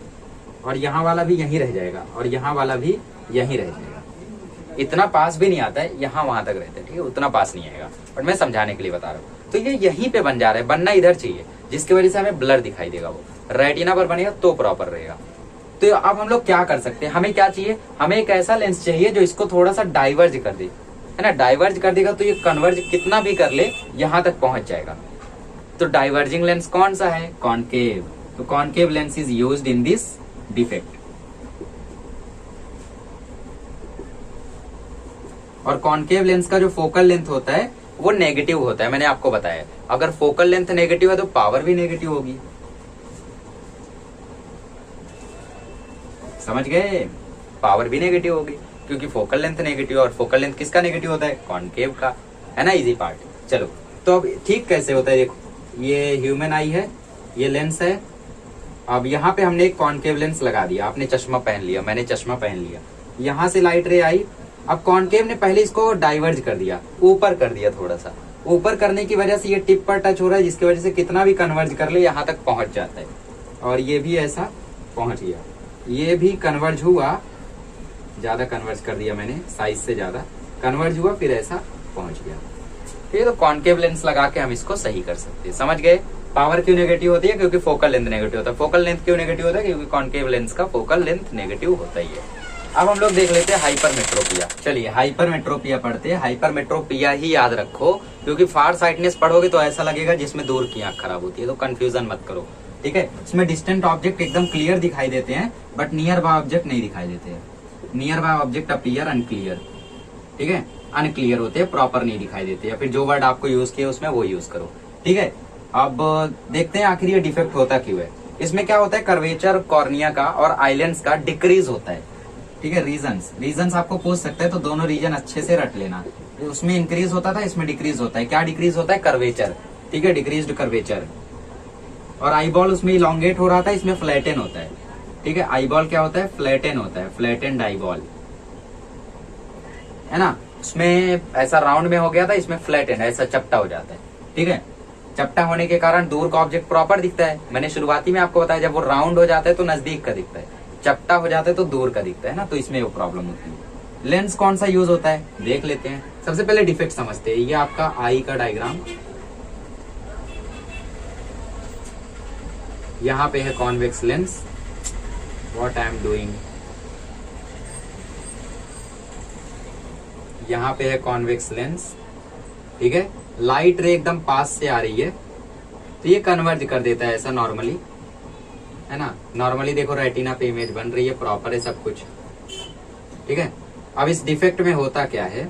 Speaker 1: और यहाँ वाला भी यहीं रह जाएगा, और यहाँ वाला भी यहीं रह जाएगा। इतना पास भी नहीं आता है, यहाँ वहां तक रहता है, ठीक है, उतना पास नहीं आएगा, बट मैं समझाने के लिए बता रहा हूँ। तो ये यहीं पे बन जा रहा है, बनना इधर चाहिए, जिसकी वजह से हमें ब्लर दिखाई देगा। वो रेटिना पर बनेगा तो प्रॉपर रहेगा। तो अब हम लोग क्या कर सकते हैं, हमें क्या चाहिए, हमें एक ऐसा लेंस चाहिए जो इसको थोड़ा सा डाइवर्ज कर दे, है ना। डाइवर्ज कर देगा तो ये कन्वर्ज कितना भी कर ले यहाँ तक पहुंच जाएगा। तो डाइवर्जिंग लेंस कौन सा है, कॉनकेव। तो concave lens is used in this defect. और कॉनकेव लेंस का जो फोकल लेंथ होता है वो नेगेटिव होता है, मैंने आपको बताया। अगर फोकल लेंथ नेगेटिव है तो पावर भी नेगेटिव होगी, समझ गए, पावर भी नेगेटिव होगी, क्योंकि फोकल लेंथ नेगेटिव, और फोकल लेंथ किसका नेगेटिव होता है, कॉनकेव का, है ना। Easy part. चलो तो अब ठीक कैसे होता है, देखो ये ह्यूमन आई है, ये लेंस है। अब यहाँ पे हमने एक कॉनकेव लेंस लगा दिया, आपने चश्मा पहन लिया, मैंने चश्मा पहन लिया, यहाँ से लाइट रे आई। अब कॉनकेव ने पहले इसको डाइवर्ज कर दिया, ऊपर कर दिया, थोड़ा सा ऊपर करने की वजह से ये टिप पर टच हो रहा है, जिसकी वजह से कितना भी कन्वर्ज कर ले यहाँ तक पहुंच जाता है। और ये भी ऐसा पहुंच गया, ये भी कन्वर्ज हुआ, ज्यादा कन्वर्ज कर दिया मैंने, साइज से ज्यादा कन्वर्ज हुआ, फिर ऐसा पहुंच गया। ठीक है, तो कॉनकेव लेंस लगा के हम इसको सही कर सकते हैं, समझ गए। पावर क्यों नेगेटिव होती है, क्योंकि फोकल लेंथ नेगेटिव होता है। फोकल लेंथ क्यों नेगेटिव होता है, क्योंकि कॉनकेव लेंस का फोकल लेंथ नेगेटिव होता ही है। अब हम लोग देख लेते हैं हाइपरमेट्रोपिया। चलिए हाइपरमेट्रोपिया पढ़ते हैं। हाइपरमेट्रोपिया ही याद रखो, क्योंकि फार साइटनेस पढ़ोगे तो ऐसा लगेगा जिसमें दूर की आंख खराब होती है, तो कंफ्यूजन मत करो, ठीक है। इसमें डिस्टेंट ऑब्जेक्ट एकदम क्लियर दिखाई देते हैं, बट नियर बाय ऑब्जेक्ट नहीं दिखाई देते हैं। Near by object appear unclear, ठीक है, अनक्लियर होते हैं, प्रॉपर नहीं दिखाई देते, या फिर जो वर्ड आपको यूज किया उसमें वो यूज करो, ठीक है। अब देखते हैं आखिर ये डिफेक्ट होता क्यों है। इसमें क्या होता है, कर्वेचर कॉर्निया का और आइलैंड्स का डिक्रीज होता है, ठीक है। रीजंस आपको पूछ सकते हैं, तो दोनों रीजन अच्छे से रट लेना। उसमें इंक्रीज होता था, इसमें डिक्रीज होता है। क्या डिक्रीज होता है, कर्वेचर, ठीक है, डिक्रीज्ड कर्वेचर। और आईबॉल उसमें इलोंगेट हो रहा था, इसमें फ्लैटन होता है, ठीक है। आईबॉल क्या होता है, फ्लैटन होता है, फ्लैटेंड आईबॉल, है ना। उसमें ऐसा राउंड में हो गया था, इसमें फ्लैटन ऐसा चपटा हो जाता है, ठीक है। चपटा होने के कारण दूर का ऑब्जेक्ट प्रॉपर दिखता है। मैंने शुरुआती में आपको बताया, जब वो राउंड हो जाता है तो नजदीक का दिखता है, चपटा हो जाता है तो दूर का दिखता है ना, तो इसमें वो प्रॉब्लम होती है। लेंस कौन सा यूज होता है देख लेते हैं। सबसे पहले डिफेक्ट समझते हैं। ये आपका आई का डायग्राम, यहाँ पे है convex lens, what I am doing, यहाँ पे है कॉन्वेक्स लेंस, ठीक है। लाइट रे एकदम पास से आ रही है, तो ये कन्वर्ज कर देता है ऐसा नॉर्मली, है ना। नॉर्मली देखो रेटिना पे इमेज बन रही है, प्रॉपर है सब कुछ, ठीक है। अब इस डिफेक्ट में होता क्या है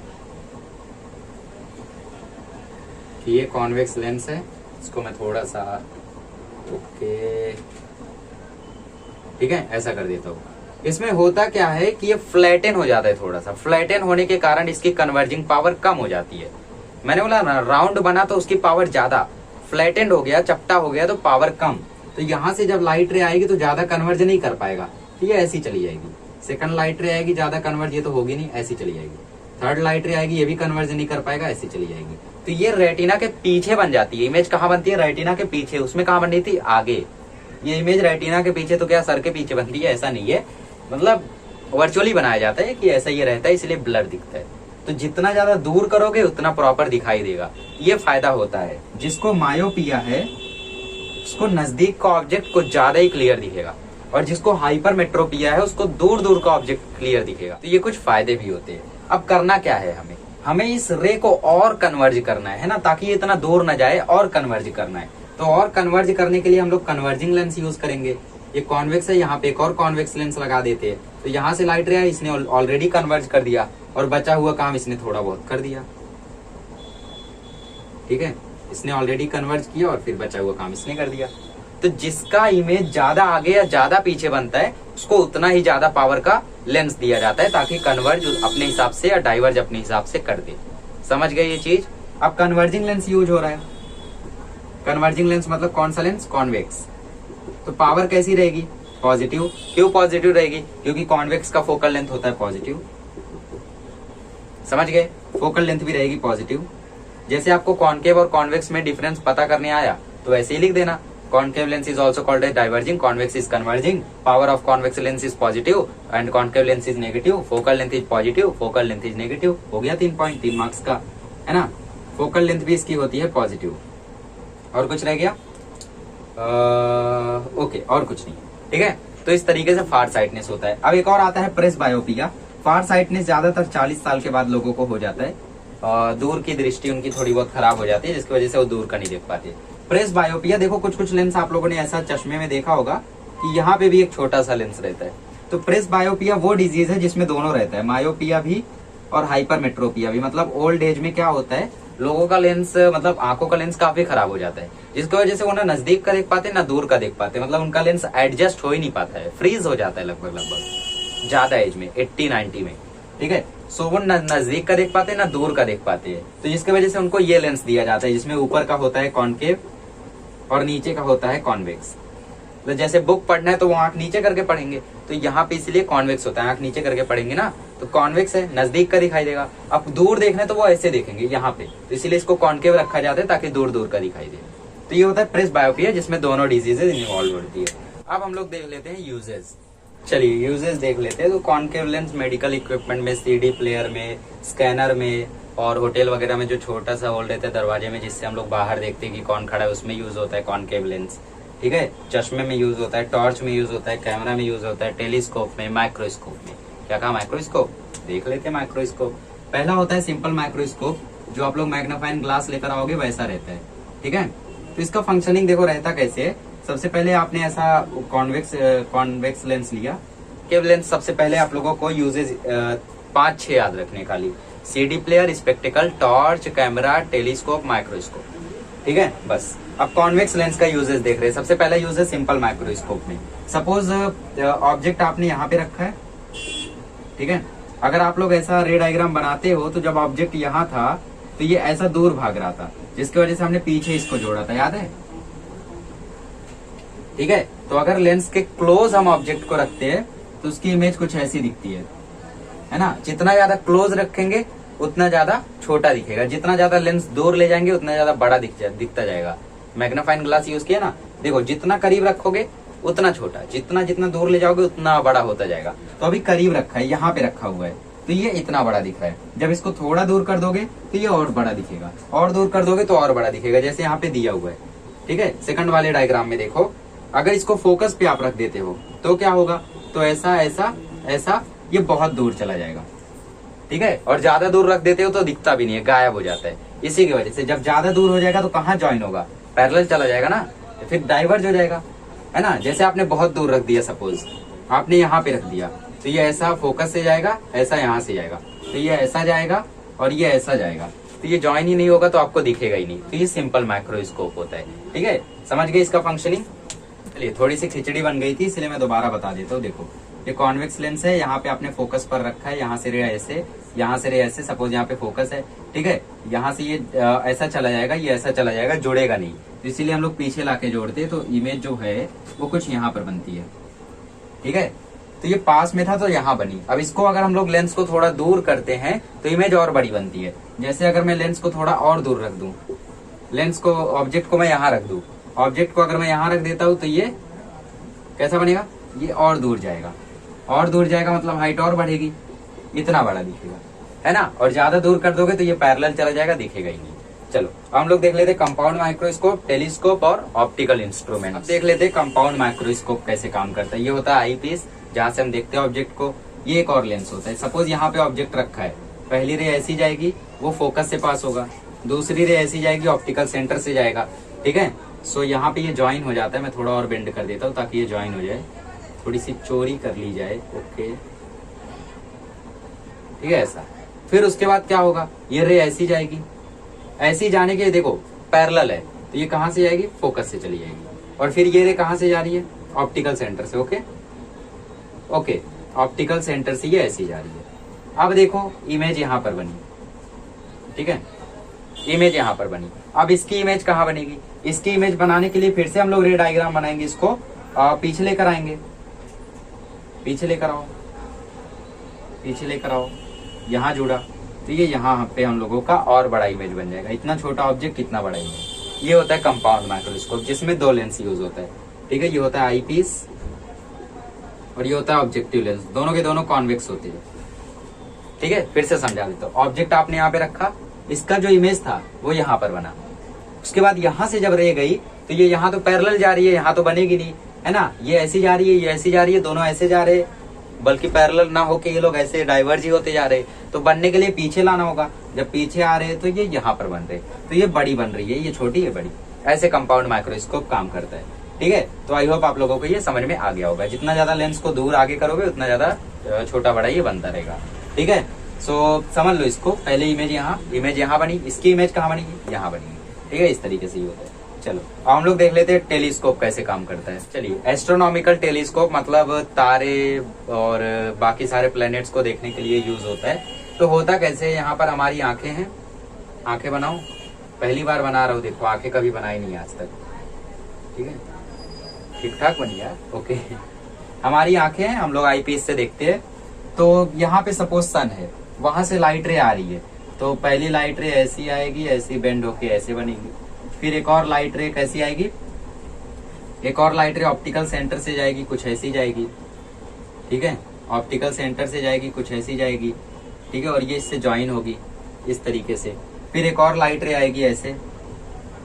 Speaker 1: कि ये कॉन्वेक्स लेंस है, इसको मैं थोड़ा सा ओके, ठीक है, ऐसा कर देता हूँ। इसमें होता क्या है कि ये फ्लैटन हो जाता है, थोड़ा सा फ्लैटन होने के कारण इसकी कन्वर्जिंग पावर कम हो जाती है। मैंने बोला ना, राउंड बना तो उसकी पावर ज्यादा, फ्लैटेंड हो गया, चपटा हो गया तो पावर कम। तो यहाँ से जब लाइट रे आएगी तो ज्यादा कन्वर्ज नहीं कर पाएगा, तो ये ऐसी चली जाएगी। सेकंड लाइट रे आएगी, ज्यादा कन्वर्ज ये तो होगी नहीं, ऐसी चली जाएगी। थर्ड लाइट रे आएगी, ये भी कन्वर्ज नहीं कर पाएगा, ऐसी चली जाएगी। तो ये रेटिना के पीछे बन जाती है। इमेज कहाँ बनती है, रेटिना के पीछे। उसमें कहाँ बन रही थी, आगे। ये इमेज रेटिना के पीछे, तो क्या सर के पीछे बनती है, ऐसा नहीं है, मतलब वर्चुअली बनाया जाता है कि ऐसा ये रहता है, इसलिए ब्लर दिखता है। तो जितना ज्यादा दूर करोगे उतना प्रॉपर दिखाई देगा, ये फायदा होता है। जिसको मायोपिया है उसको नजदीक का ऑब्जेक्ट कुछ ज्यादा ही क्लियर दिखेगा, और जिसको हाइपरमेट्रोपिया है उसको दूर दूर का ऑब्जेक्ट क्लियर दिखेगा। तो ये कुछ फायदे भी होते हैं। अब करना क्या है, हमें इस रे को और कन्वर्ज करना है ना, ताकि ये इतना दूर न जाए, और कन्वर्ज करना है। तो और कन्वर्ज करने के लिए हम लोग कन्वर्जिंग लेंस यूज करेंगे। ये कॉन्वेक्स है, यहाँ पे एक और कॉन्वेक्स लेंस लगा देते हैं, तो यहाँ से लाइट रे है, इसने ऑलरेडी कन्वर्ज कर दिया, और बचा हुआ काम इसने थोड़ा बहुत कर दिया, ठीक है। इसने ऑलरेडी कन्वर्ज किया और फिर बचा हुआ काम इसने कर दिया। तो जिसका इमेज ज्यादा आगे या ज्यादा पीछे बनता है उसको उतना ही ज्यादा पावर का लेंस दिया जाता है, ताकि कन्वर्ज अपने हिसाब से या डाइवर्ज अपने हिसाब से कर दे। समझ गए ये चीज? अब कन्वर्जिंग लेंस यूज हो रहा है। कन्वर्जिंग लेंस मतलब कौन सा लेंस? कॉन्वेक्स। तो पावर कैसी रहेगी? पॉजिटिव। क्यों पॉजिटिव रहेगी? क्योंकि कॉन्वेक्स का फोकल लेंथ होता है पॉजिटिव। समझ गए? फोकल लेंथ भी रहेगी पॉजिटिव। जैसे आपको कॉन्केव और कॉन्वेक्स में डिफरेंस पता करने आया तो ऐसे ही लिख देना, concave lens is also called as diverging, convex is converging, power of convex lens is positive and concave lens is negative, focal length is positive, focal length is negative। हो गया 3 पॉइंट, 3 मार्क्स का, है ना। Focal length भी इसकी होती है positive. और कुछ रह गया? ओके, और कुछ नहीं, ठीक है। तो इस तरीके से फार साइटनेस होता है। अब एक और आता है प्रेस बायोपिया। फार साइटनेस ज्यादातर 40 साल के बाद लोगों को हो जाता है। दूर की दृष्टि उनकी थोड़ी बहुत खराब हो जाती है, जिसकी वजह से वो दूर का नहीं देख पाते। प्रेस बायोपिया, देखो कुछ कुछ लेंस आप लोगों ने ऐसा चश्मे में देखा होगा कि यहाँ पे भी एक छोटा सा लेंस रहता है। तो प्रेस बायोपिया वो डिजीज है जिसमें दोनों रहता है, मायोपिया भी और हाइपरमेट्रोपिया भी। मतलब ओल्ड एज में क्या होता है, लोगों का लेंस, मतलब आंखों का लेंस काफी खराब हो जाता है, जिसकी वजह से वो ना नजदीक का देख पाते ना दूर का देख पाते। मतलब उनका लेंस एडजस्ट हो ही नहीं पाता है, फ्रीज हो जाता है लगभग ज्यादा एज में, 80-90 में, ठीक है। सो वो नजदीक का देख पाते ना दूर का देख पाते हैं। तो जिसकी वजह से उनको ये लेंस दिया जाता है, जिसमें ऊपर का होता है कॉन्केव और नीचे का होता है कॉन्वेक्स। तो जैसे बुक पढ़ना है तो वो आंख नीचे करके पढ़ेंगे, तो यहाँ पे इसलिए कॉन्वेक्स होता है, आंख नीचे करके पढ़ेंगे ना तो कॉन्वेक्स है, नजदीक का दिखाई देगा। अब दूर देखना है तो वो ऐसे देखेंगे यहाँ पे, तो इसीलिए इसको कॉन्केव रखा जाता है ताकि दूर दूर का दिखाई दे। तो ये होता है प्रेस बायोपिया, जिसमें दोनों डिजीजेज इन्वॉल्व होती है। अब हम लोग देख लेते हैं यूजेस। चलिए यूजेस देख लेते हैं। तो कॉन्केव लेंस मेडिकल इक्विपमेंट में, सीडी प्लेयर में, स्कैनर में और होटल वगैरह में जो छोटा सा होल रहता है दरवाजे में, जिससे हम लोग बाहर देखते हैं कि कौन खड़ा है, उसमें यूज होता है कॉन्केव लेंस, ठीक है। चश्मे में यूज होता है, टॉर्च में यूज होता है, कैमरा में यूज होता है, टेलीस्कोप में, माइक्रोस्कोप में। क्या कहा? माइक्रोस्कोप। देख लेते हैं माइक्रोस्कोप। पहला होता है सिंपल माइक्रोस्कोप, जो आप लोग मैग्नीफाइंग ग्लास लेकर आओगे वैसा रहता है, ठीक है। तो इसका फंक्शनिंग देखो रहता कैसे है। सबसे पहले आपने ऐसा कॉन्वेक्स लेंस लिया। केव लेंस सबसे पहले आप लोगों को यूजेज 5-6 याद रखने खाली, CD player, spectacled, torch, camera, telescope, microscope, ठीक है, बस। अब कॉन्वेक्स लेंस का यूजेस देख रहे हैं। सबसे पहला यूज है सिंपल माइक्रोस्कोप में। सपोज ऑब्जेक्ट आपने यहाँ पे रखा है, ठीक है। अगर आप लोग ऐसा रे डायग्राम बनाते हो तो जब ऑब्जेक्ट यहाँ था तो ये ऐसा दूर भाग रहा था, जिसकी वजह से हमने पीछे इसको जोड़ा था, याद है, ठीक है। तो अगर लेंस के क्लोज हम ऑब्जेक्ट को रखते हैं तो उसकी इमेज कुछ ऐसी दिखती है ना। जितना ज्यादा क्लोज रखेंगे उतना ज्यादा छोटा दिखेगा, जितना ज्यादा लेंस दूर ले जाएंगे उतना ज्यादा बड़ा दिखता जाएगा। मैग्नीफाइंग ग्लास यूज किया ना, देखो जितना करीब रखोगे उतना छोटा, जितना जितना दूर ले जाओगे उतना बड़ा होता जाएगा। तो अभी करीब रखा है, यहाँ पे रखा हुआ है तो ये इतना बड़ा दिख रहा है। जब इसको थोड़ा दूर कर दोगे तो ये और बड़ा दिखेगा, और दूर कर दोगे तो और बड़ा दिखेगा, जैसे यहाँ पे दिया हुआ है, ठीक है। सेकंड वाले डायग्राम में देखो, अगर इसको फोकस पे आप रख देते हो तो क्या होगा, तो ऐसा ऐसा ऐसा ये बहुत दूर चला जाएगा, ठीक है। और ज्यादा दूर रख देते हो तो दिखता भी नहीं है, गायब हो जाता है। इसी की वजह से जब ज्यादा दूर हो जाएगा तो कहाँ ज्वाइन होगा, पैरेलल चला जाएगा ना, फिर डाइवर्ज हो जाएगा, है ना। जैसे आपने बहुत दूर रख दिया, सपोज आपने यहाँ पे रख दिया, तो ये ऐसा फोकस से जाएगा, ऐसा यहाँ से जाएगा, तो ये ऐसा जाएगा और ये ऐसा जाएगा, तो ये ज्वाइन ही नहीं होगा तो आपको दिखेगा ही नहीं। तो ये सिंपल माइक्रोस्कोप होता है, ठीक है। समझ गए इसका फंक्शनिंग? चलिए, थोड़ी सी खिचड़ी बन गई थी इसलिए मैं दोबारा बता देता हूँ। देखो ये कॉन्वेक्स लेंस है, यहाँ पे आपने फोकस पर रखा है, यहाँ से रे ऐसे, यहाँ से रे ऐसे, सपोज यहाँ पे फोकस है, ठीक है। यहाँ से ये ऐसा चला जाएगा, ये ऐसा चला जाएगा, जुड़ेगा नहीं, तो इसीलिए हम लोग पीछे लाके जोड़ते हैं, तो इमेज जो है वो कुछ यहाँ पर बनती है, ठीक है। तो ये पास में था तो यहाँ बनी। अब इसको अगर हम लोग लेंस को थोड़ा दूर करते हैं तो इमेज और बड़ी बनती है। जैसे अगर मैं लेंस को थोड़ा और दूर रख दूं, लेंस को, ऑब्जेक्ट को मैं यहाँ रख दूं, ऑब्जेक्ट को अगर मैं यहाँ रख देता हूँ तो ये कैसा बनेगा, ये और दूर जाएगा, और दूर जाएगा मतलब हाइट और बढ़ेगी, इतना बड़ा दिखेगा, है ना। और ज्यादा दूर कर दोगे तो ये पैरेलल चला जाएगा, दिखेगा ही नहीं। चलो हम लोग देख लेते हैं कंपाउंड माइक्रोस्कोप, टेलीस्कोप और ऑप्टिकल इंस्ट्रूमेंट। अब देख लेते हैं कंपाउंड माइक्रोस्कोप कैसे काम करता है। ये होता है आई पीस, जहाँ से हम देखते हैं ऑब्जेक्ट को। ये एक और लेंस होता है। सपोज यहाँ पे ऑब्जेक्ट रखा है, पहली रे ऐसी जाएगी, वो फोकस से पास होगा, दूसरी रे ऐसी जाएगी, ऑप्टिकल सेंटर से जाएगा, ठीक है। सो यहाँ पे ये ज्वाइन हो जाता है। मैं थोड़ा और बेंड कर देता हूँ ताकि ये ज्वाइन हो जाए, थोड़ी सी चोरी कर ली जाए, ओके, ठीक है, ऐसा। फिर उसके बाद क्या होगा, ये रे ऐसी जाएगी, ऐसी जाने के देखो पैरेलल है, तो ये कहाँ से जाएगी, फोकस से चली जाएगी, और फिर ये रे कहाँ से जा रही है, ऑप्टिकल सेंटर से। ओके ओके, ऑप्टिकल सेंटर से ये ऐसी जा रही है। अब देखो इमेज यहाँ पर बनी, ठीक है, इमेज यहाँ पर बनी। अब इसकी इमेज कहाँ बनेगी, इसकी इमेज बनाने के लिए फिर से हम लोग रे डायग्राम बनाएंगे, इसको पीछे लेकर आएंगे, पीछे लेकर आओ, पीछे लेकर आओ, यहाँ जुड़ा तो ये यहाँ पे हम लोगों का और बड़ा इमेज बन जाएगा। इतना छोटा ऑब्जेक्ट कितना बड़ा इमेज। ये होता है कंपाउंड माइक्रोस्कोप, जिसमें 2 लेंस यूज होता है, ठीक है। ये होता है आई पीस और ये होता है ऑब्जेक्टिव लेंस, दोनों के दोनों कॉन्वेक्स होते हैं, ठीक है। फिर से समझा देता हूं, ऑब्जेक्ट आपने यहाँ पे रखा, इसका जो इमेज था वो यहाँ पर बना, उसके बाद यहाँ से जब रह गई तो ये यहाँ तो पैरेलल जा रही है, यहाँ तो बनेगी नहीं, है ना। ये ऐसी जा रही है, ये ऐसी जा रही है, दोनों ऐसे जा रहे, बल्कि पैरेलल ना होके ये लोग ऐसे डाइवर्ज ही होते जा रहे। तो बनने के लिए पीछे लाना होगा, जब पीछे आ रहे हैं तो ये यहाँ पर बन रहे, तो ये बड़ी बन रही है, ये छोटी है बड़ी। ऐसे कंपाउंड माइक्रोस्कोप काम करता है, ठीक है। तो आई होप आप लोगों को ये समझ में आ गया होगा। जितना ज्यादा लेंस को दूर आगे करोगे उतना ज्यादा छोटा बड़ा ये बनता रहेगा, ठीक है। सो समझ लो इसको, पहले इमेज यहाँ बनी, इसकी इमेज कहाँ बनेगी, यहाँ बनेगी, ठीक है। इस तरीके से ही होता है। चलो अब हम लोग देख लेते हैं टेलीस्कोप कैसे काम करता है। चलिए, एस्ट्रोनॉमिकल टेलीस्कोप मतलब तारे और बाकी सारे प्लैनेट्स को देखने के लिए यूज होता है। तो होता कैसे, यहाँ पर हमारी आंखें हैं, आंखें बनाओ, पहली बार बना रहा हूँ, देखो आंखें कभी बनाई नहीं आज तक, ठीक है, ठीक ठाक बनी यार, ओके। हमारी आंखें हैं, हम लोग आईपीएस से देखते हैं। तो यहाँ पे सपोज सन है, वहां से लाइट रे आ रही है, तो पहली लाइट रे ऐसी आएगी, ऐसी बेंड होके ऐसे बनेगी। फिर एक और लाइट रे कैसी आएगी, एक और लाइट रे ऑप्टिकल सेंटर से जाएगी, कुछ ऐसी जाएगी, ठीक है, ऑप्टिकल सेंटर से जाएगी, कुछ ऐसी जाएगी, ठीक है, और ये इससे ज्वाइन होगी इस तरीके से। फिर एक और लाइट रे आएगी ऐसे,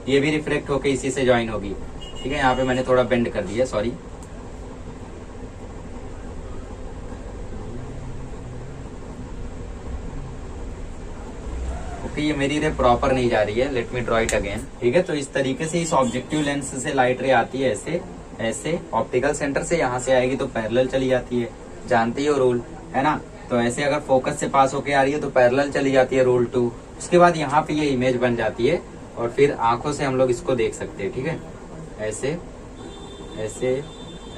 Speaker 1: ये भी रिफ्लेक्ट होके इसी से ज्वाइन होगी, ठीक है। यहाँ पे मैंने थोड़ा बेंड कर दिया, सॉरी। ये मेरी रे प्रॉपर नहीं जा रही है, let me draw it again, ठीक है। तो इस तरीके से इस ऑब्जेक्टिव लेंस से लाइट रे आती है ऐसे ऐसे, ऑप्टिकल सेंटर से यहाँ से आएगी तो पैरेलल चली जाती है, जानते ही हो रूल, है ना। तो ऐसे अगर फोकस से पास होके आ रही है तो पैरेलल चली जाती है, रूल 2। उसके बाद यहाँ पे ये इमेज बन जाती है और फिर आंखों से हम लोग इसको देख सकते हैं, ठीक है, ऐसे ऐसे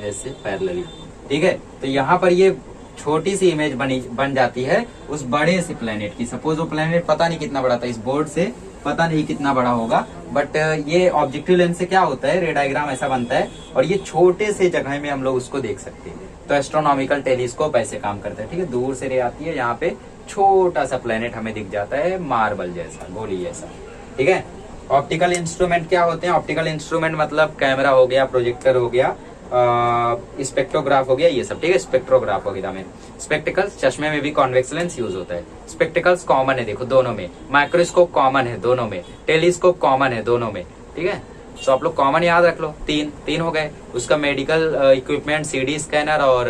Speaker 1: ऐसे पैरेलली, ठीक है। तो यहाँ पर ये छोटी सी इमेज बन जाती है उस बड़े से प्लेनेट की। सपोज वो प्लेनेट पता नहीं कितना बड़ा था, इस बोर्ड से पता नहीं कितना बड़ा होगा, बट ये ऑब्जेक्टिव लेंस से क्या होता है, रे डायग्राम ऐसा बनता है और ये छोटे से जगह में हम लोग उसको देख सकते हैं। तो एस्ट्रोनॉमिकल टेलीस्कोप ऐसे काम करता है, ठीक है। दूर से रे आती है, यहाँ पे छोटा सा प्लेनेट हमें दिख जाता है, मार्बल जैसा, गोली जैसा, ठीक है। ऑप्टिकल इंस्ट्रूमेंट क्या होते हैं, ऑप्टिकल इंस्ट्रूमेंट मतलब कैमरा हो गया, प्रोजेक्टर हो गया, स्पेक्ट्रोग्राफ हो गया, ये सब, ठीक है। स्पेक्ट्रोग्राफ वगैरह में, स्पेक्टिकल्स, चश्मे में भी कॉन्वेक्स लेंस यूज होता है। स्पेक्टिकल्स कॉमन है, देखो दोनों में, माइक्रोस्कोप कॉमन है दोनों में, टेलीस्कोप कॉमन है दोनों में, ठीक है। तो आप लोग कॉमन याद रख लो, तीन हो गए। उसका मेडिकल इक्विपमेंट, सीडी स्कैनर और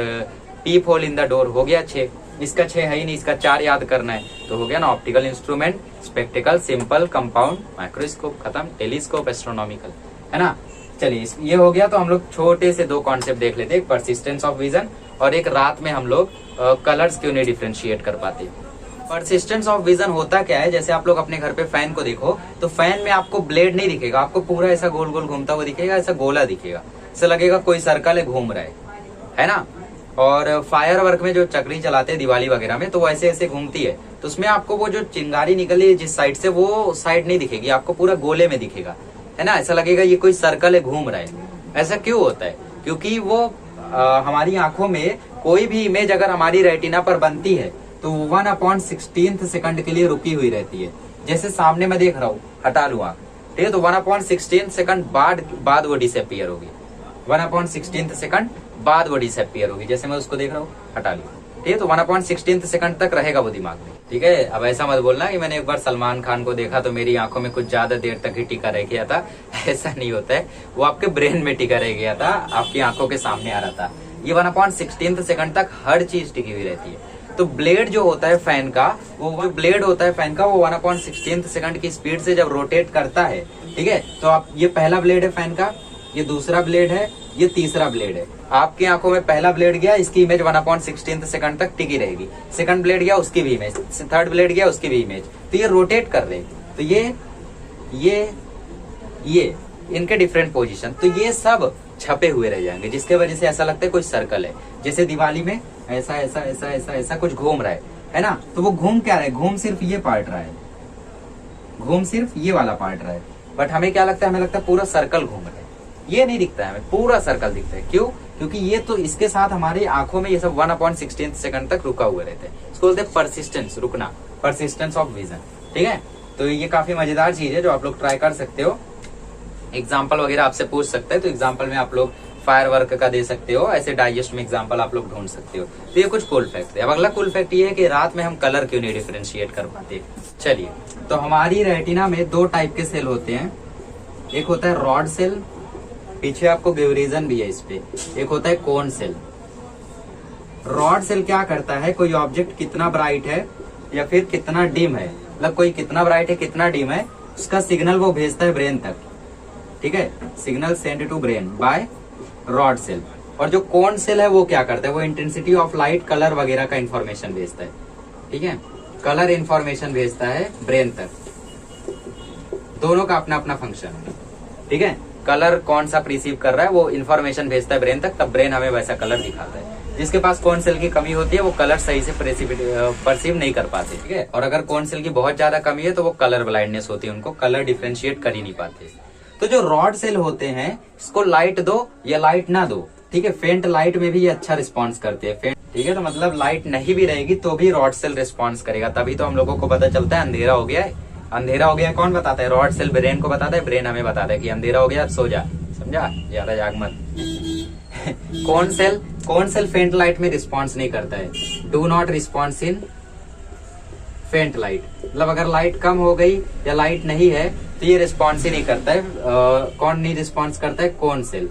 Speaker 1: पीप होल इन द डोर हो गया 6। इसका 6 है ही नहीं, इसका 4 याद करना है, तो हो गया ना, optical instrument, spectacled, simple, compound, microscope, खत्म, टेलीस्कोप, एस्ट्रोनॉमिकल, है ना। चलिए ये हो गया। तो हम लोग छोटे से 2 कॉन्सेप्ट देख लेते हैं, एक परसिस्टेंस ऑफ विजन और एक रात में हम लोग कलर्स क्यों नहीं डिफ्रेंशिएट कर पाते। परसिस्टेंस ऑफ विजन होता क्या है, जैसे आप लोग अपने घर पे फैन को देखो तो फैन में आपको ब्लेड नहीं दिखेगा, आपको पूरा ऐसा गोल गोल घूमता हुआ दिखेगा, ऐसा गोला दिखेगा, ऐसा लगेगा कोई सर्कल है घूम रहा है ना। और फायर वर्क में जो चक्री चलाते हैं दिवाली वगैरह में, तो वो ऐसे ऐसे घूमती है, तो उसमें आपको वो जो चिंगारी निकली है जिस साइड से, वो साइड नहीं दिखेगी, आपको पूरा गोले में दिखेगा, है ना। ऐसा लगेगा ये कोई सर्कल है घूम रहा है। ऐसा क्यों होता है, क्योंकि वो हमारी आंखों में कोई भी इमेज अगर हमारी रेटिना पर बनती है तो 1/16 सेकंड के लिए रुकी हुई रहती है। जैसे सामने मैं देख रहा हूँ, हटा लू आंख, ठीक है, तो 1/16 सेकंड बाद वो डिसअपीयर होगी, 1/16 सेकंड बाद वो डिसअपीयर होगी। जैसे मैं उसको देख रहा हूँ, हटा लू, ठीक है, तो 1/16 सेकंड तक रहेगा वो दिमाग में, ठीक है। अब ऐसा मत बोलना कि मैंने एक बार सलमान खान को देखा तो मेरी आंखों में कुछ ज्यादा देर तक ही टिका रह गया था, ऐसा नहीं होता है, वो आपके ब्रेन में टिका रह गया था, आपकी आंखों के सामने आ रहा था। ये 1/16 सेकंड तक हर चीज टिकी हुई रहती है। तो ब्लेड जो होता है फैन का, वो ब्लेड होता है फैन का, वो 1/16 सेकंड की स्पीड से जब रोटेट करता है, ठीक है, तो आप, ये पहला ब्लेड है फैन का, ये दूसरा ब्लेड है, ये तीसरा ब्लेड है। आपकी आंखों में पहला ब्लेड गया, इसकी इमेज 1/16 सेकंड तक टिकी रहेगी। सेकंड ब्लेड गया, उसकी भी इमेज, थर्ड ब्लेड गया, उसकी भी इमेज। तो ये रोटेट कर रहे हैं, तो ये इनके डिफरेंट पोजीशन, तो ये सब छपे हुए रह जाएंगे, जिसके वजह से ऐसा लगता है कोई सर्कल है। जैसे दिवाली में ऐसा ऐसा ऐसा ऐसा ऐसा कुछ घूम रहा है ना, तो वो घूम क्या रहा है, घूम सिर्फ ये पार्ट रहा है, घूम सिर्फ ये वाला पार्ट रहा है। बट हमें क्या लगता है, हमें लगता है पूरा सर्कल घूम रहा है, ये नहीं दिखता है, हमें पूरा सर्कल दिखता है। क्यों? क्योंकि ये तो इसके साथ हमारी आंखों में ये सब 1/16 सेकंड तक रुका हुए रहते हैं। इसको बोलते हैं परसिस्टेंस, रुकना, परसिस्टेंस ऑफ विजन। ठीक है, तो ये काफी मजेदार चीज है जो आप लोग ट्राई कर सकते हो। एग्जाम्पल वगैरह आपसे पूछ सकते हैं, तो एग्जाम्पल में आप लोग फायर वर्क का दे सकते हो, ऐसे डाइजेस्ट में एग्जाम्पल आप लोग ढूंढ सकते हो। तो ये कुछ कूल फैक्ट है। अब अगला कूल फैक्ट ये है कि रात में हम कलर क्यों नहीं डिफरेंशिएट कर पाते। चलिए, तो हमारी रेटिना में 2 टाइप के सेल होते हैं, एक होता है रॉड सेल, पीछे आपको रीजन भी है इस पे, एक होता है कोन सेल। रॉड सेल क्या करता है, कोई ऑब्जेक्ट कितना ब्राइट है या फिर कितना डिम है, मतलब कोई कितना ब्राइट है कितना डिम है, उसका सिग्नल वो भेजता है ब्रेन तक। ठीक है, signal send to brain by rod cell. और जो कोन सेल है वो क्या करता है, वो इंटेंसिटी ऑफ लाइट, कलर वगैरह का इंफॉर्मेशन भेजता है। ठीक है, कलर इंफॉर्मेशन भेजता है ब्रेन तक। दोनों का अपना अपना फंक्शन है। ठीक है, कलर कौन सा प्रिसीव कर रहा है वो इंफॉर्मेशन भेजता है ब्रेन तक, तब ब्रेन हमें वैसा कलर दिखाता है। जिसके पास कोन सेल की कमी होती है वो कलर सही से परसीव नहीं कर पाते। ठीक है, और अगर कोन सेल की बहुत ज्यादा कमी है तो वो कलर ब्लाइंडनेस होती है, उनको कलर डिफरेंशिएट कर ही नहीं पाते। तो जो रॉड सेल होते हैं, इसको लाइट दो या लाइट ना दो, ठीक है, फेंट लाइट में भी ये अच्छा रिस्पॉन्स करते हैं। ठीक है, तो मतलब लाइट नहीं भी रहेगी तो भी रॉड सेल रिस्पॉन्स करेगा। तभी तो हम लोगों को पता चलता है अंधेरा हो गया है। अंधेरा हो गया कौन बताता है, रॉड सेल ब्रेन को बताता है, ब्रेन हमें बताता है कि अंधेरा हो गया, सो जा, समझा, ज्यादा जाग मत। कौन सेल फेंट लाइट में रिस्पॉन्स नहीं करता है, डू नॉट रिस्पॉन्स इन फेंट लाइट, मतलब अगर लाइट कम हो गई या लाइट नहीं है तो ये रिस्पॉन्स ही नहीं करता है। कौन नहीं रिस्पॉन्स करता है, कोन सेल।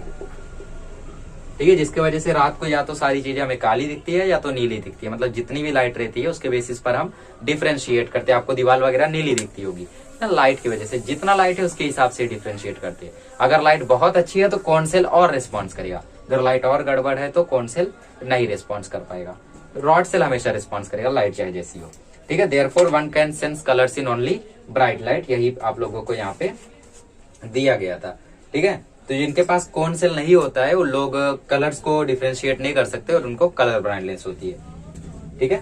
Speaker 1: ठीक है, जिसकी वजह से रात को या तो सारी चीजें हमें काली दिखती है या तो नीली दिखती है, मतलब जितनी भी लाइट रहती है उसके बेसिस पर हम डिफरेंशिएट करते हैं। आपको दीवार वगैरह नीली दिखती होगी ना, लाइट की वजह से, जितना लाइट है उसके हिसाब से डिफरेंशिएट करते हैं। अगर लाइट बहुत अच्छी है तो कोन सेल और रिस्पॉन्स करेगा, अगर लाइट और गड़बड़ है तो कोन सेल नहीं रिस्पॉन्स कर पाएगा। रॉड सेल हमेशा रिस्पॉन्स करेगा, लाइट चाहे जैसी हो। ठीक है, therefore one can sense colours in only bright light, यही आप लोगों को यहाँ पे दिया गया था। ठीक है, तो जिनके पास कोन सेल नहीं होता है वो लोग कलर्स को डिफरेंशिएट नहीं कर सकते और उनको कलर ब्लाइंडनेस होती है। ठीक है,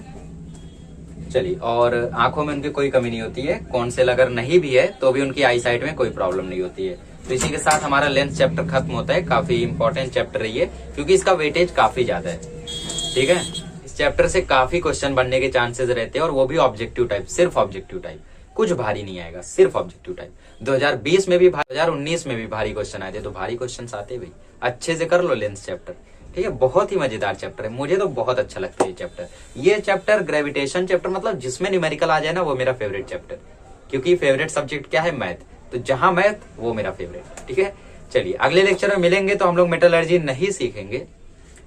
Speaker 1: चलिए, और आंखों में उनकी कोई कमी नहीं होती है। कोन सेल अगर नहीं भी है तो भी उनकी आई साइट में कोई प्रॉब्लम नहीं होती है। तो इसी के साथ हमारा लेंस चैप्टर खत्म होता है। काफी इंपॉर्टेंट चैप्टर है ये, क्योंकि इसका वेटेज काफी ज्यादा है। ठीक है, इस चैप्टर से काफी क्वेश्चन बनने के चांसेस रहते हैं, और वो भी ऑब्जेक्टिव टाइप, सिर्फ ऑब्जेक्टिव टाइप, कुछ भारी नहीं आएगा, सिर्फ ऑब्जेक्टिव टाइप। 2020 में भी 2019 में भी भारी क्वेश्चन आए थे, तो भारी क्वेश्चन आते भाई, अच्छे से कर लो लेंस चैप्टर। ठीक है, बहुत ही मजेदार चैप्टर है, मुझे तो बहुत अच्छा लगता है ये चैप्टर। ये चैप्टर ग्रेविटेशन चैप्टर, मतलब जिसमें न्यूमेरिकल आ जाए ना, वो मेरा फेवरेट चैप्टर, क्योंकि फेवरेट सब्जेक्ट क्या है, मैथ। तो जहां मैथ वो मेरा फेवरेट। ठीक है, चलिए अगले लेक्चर में मिलेंगे तो हम लोग मेटलर्जी नहीं सीखेंगे।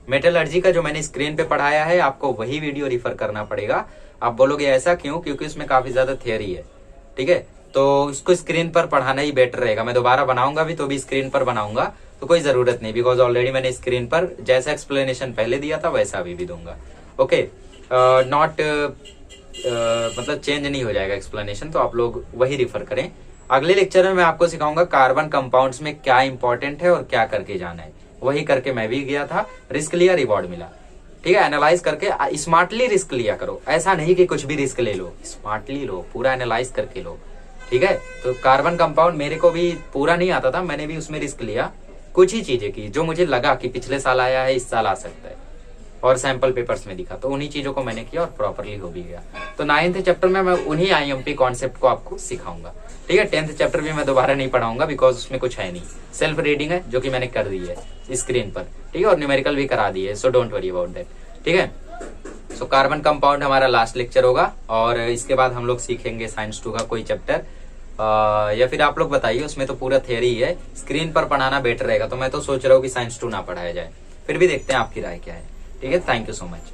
Speaker 1: मेटलर्जी का जो मैंने स्क्रीन पे पढ़ाया है आपको वही वीडियो रिफर करना पड़ेगा। आप बोलोगे ऐसा क्यों, क्योंकि उसमें काफी ज्यादा थियरी है। ठीक है, तो उसको स्क्रीन पर पढ़ाना ही बेटर रहेगा। मैं दोबारा बनाऊंगा भी तो भी स्क्रीन पर बनाऊंगा, तो कोई जरूरत नहीं, बिकॉज ऑलरेडी मैंने स्क्रीन पर जैसा एक्सप्लेनेशन पहले दिया था वैसा अभी भी दूंगा। ओके, नॉट मतलब चेंज नहीं हो जाएगा एक्सप्लेनेशन, तो आप लोग वही रिफर करें। अगले लेक्चर में मैं आपको सिखाऊंगा कार्बन कंपाउंड्स में क्या इंपॉर्टेंट है और क्या करके जाना है। वही करके मैं भी गया था, रिस्क लिया, रिवॉर्ड मिला। ठीक है, एनालाइज करके स्मार्टली रिस्क लिया करो, ऐसा नहीं कि कुछ भी रिस्क ले लो, स्मार्टली लो, पूरा एनालाइज करके लो। ठीक है, तो कार्बन कंपाउंड मेरे को भी पूरा नहीं आता था, मैंने भी उसमें रिस्क लिया, कुछ ही चीजें की जो मुझे लगा कि पिछले साल आया है, इस साल आ सकता है, और सैंपल पेपर्स में दिखा, तो उन्हीं चीजों को मैंने किया और प्रॉपरली हो भी गया। तो 9th चैप्टर में मैं उन्हीं IMP कॉन्सेप्ट को आपको सिखाऊंगा। ठीक है, 10th चैप्टर भी मैं दोबारा नहीं पढ़ाऊंगा, बिकॉज उसमें कुछ है नहीं, सेल्फ रीडिंग है जो कि मैंने कर दी है स्क्रीन पर। ठीक है, और न्यूमेरिकल भी करा दी है, so don't worry about that. ठीक है, सो कार्बन कंपाउंड हमारा लास्ट लेक्चर होगा, और इसके बाद हम लोग सीखेंगे साइंस 2 का कोई चैप्टर, या फिर आप लोग बताइए, उसमें तो पूरा थियरी है, स्क्रीन पर पढ़ाना बेटर रहेगा। तो मैं तो सोच रहा हूँ कि साइंस 2 ना पढ़ाया जाए, फिर भी देखते हैं आपकी राय क्या है। ठीक है, थैंक यू सो मच।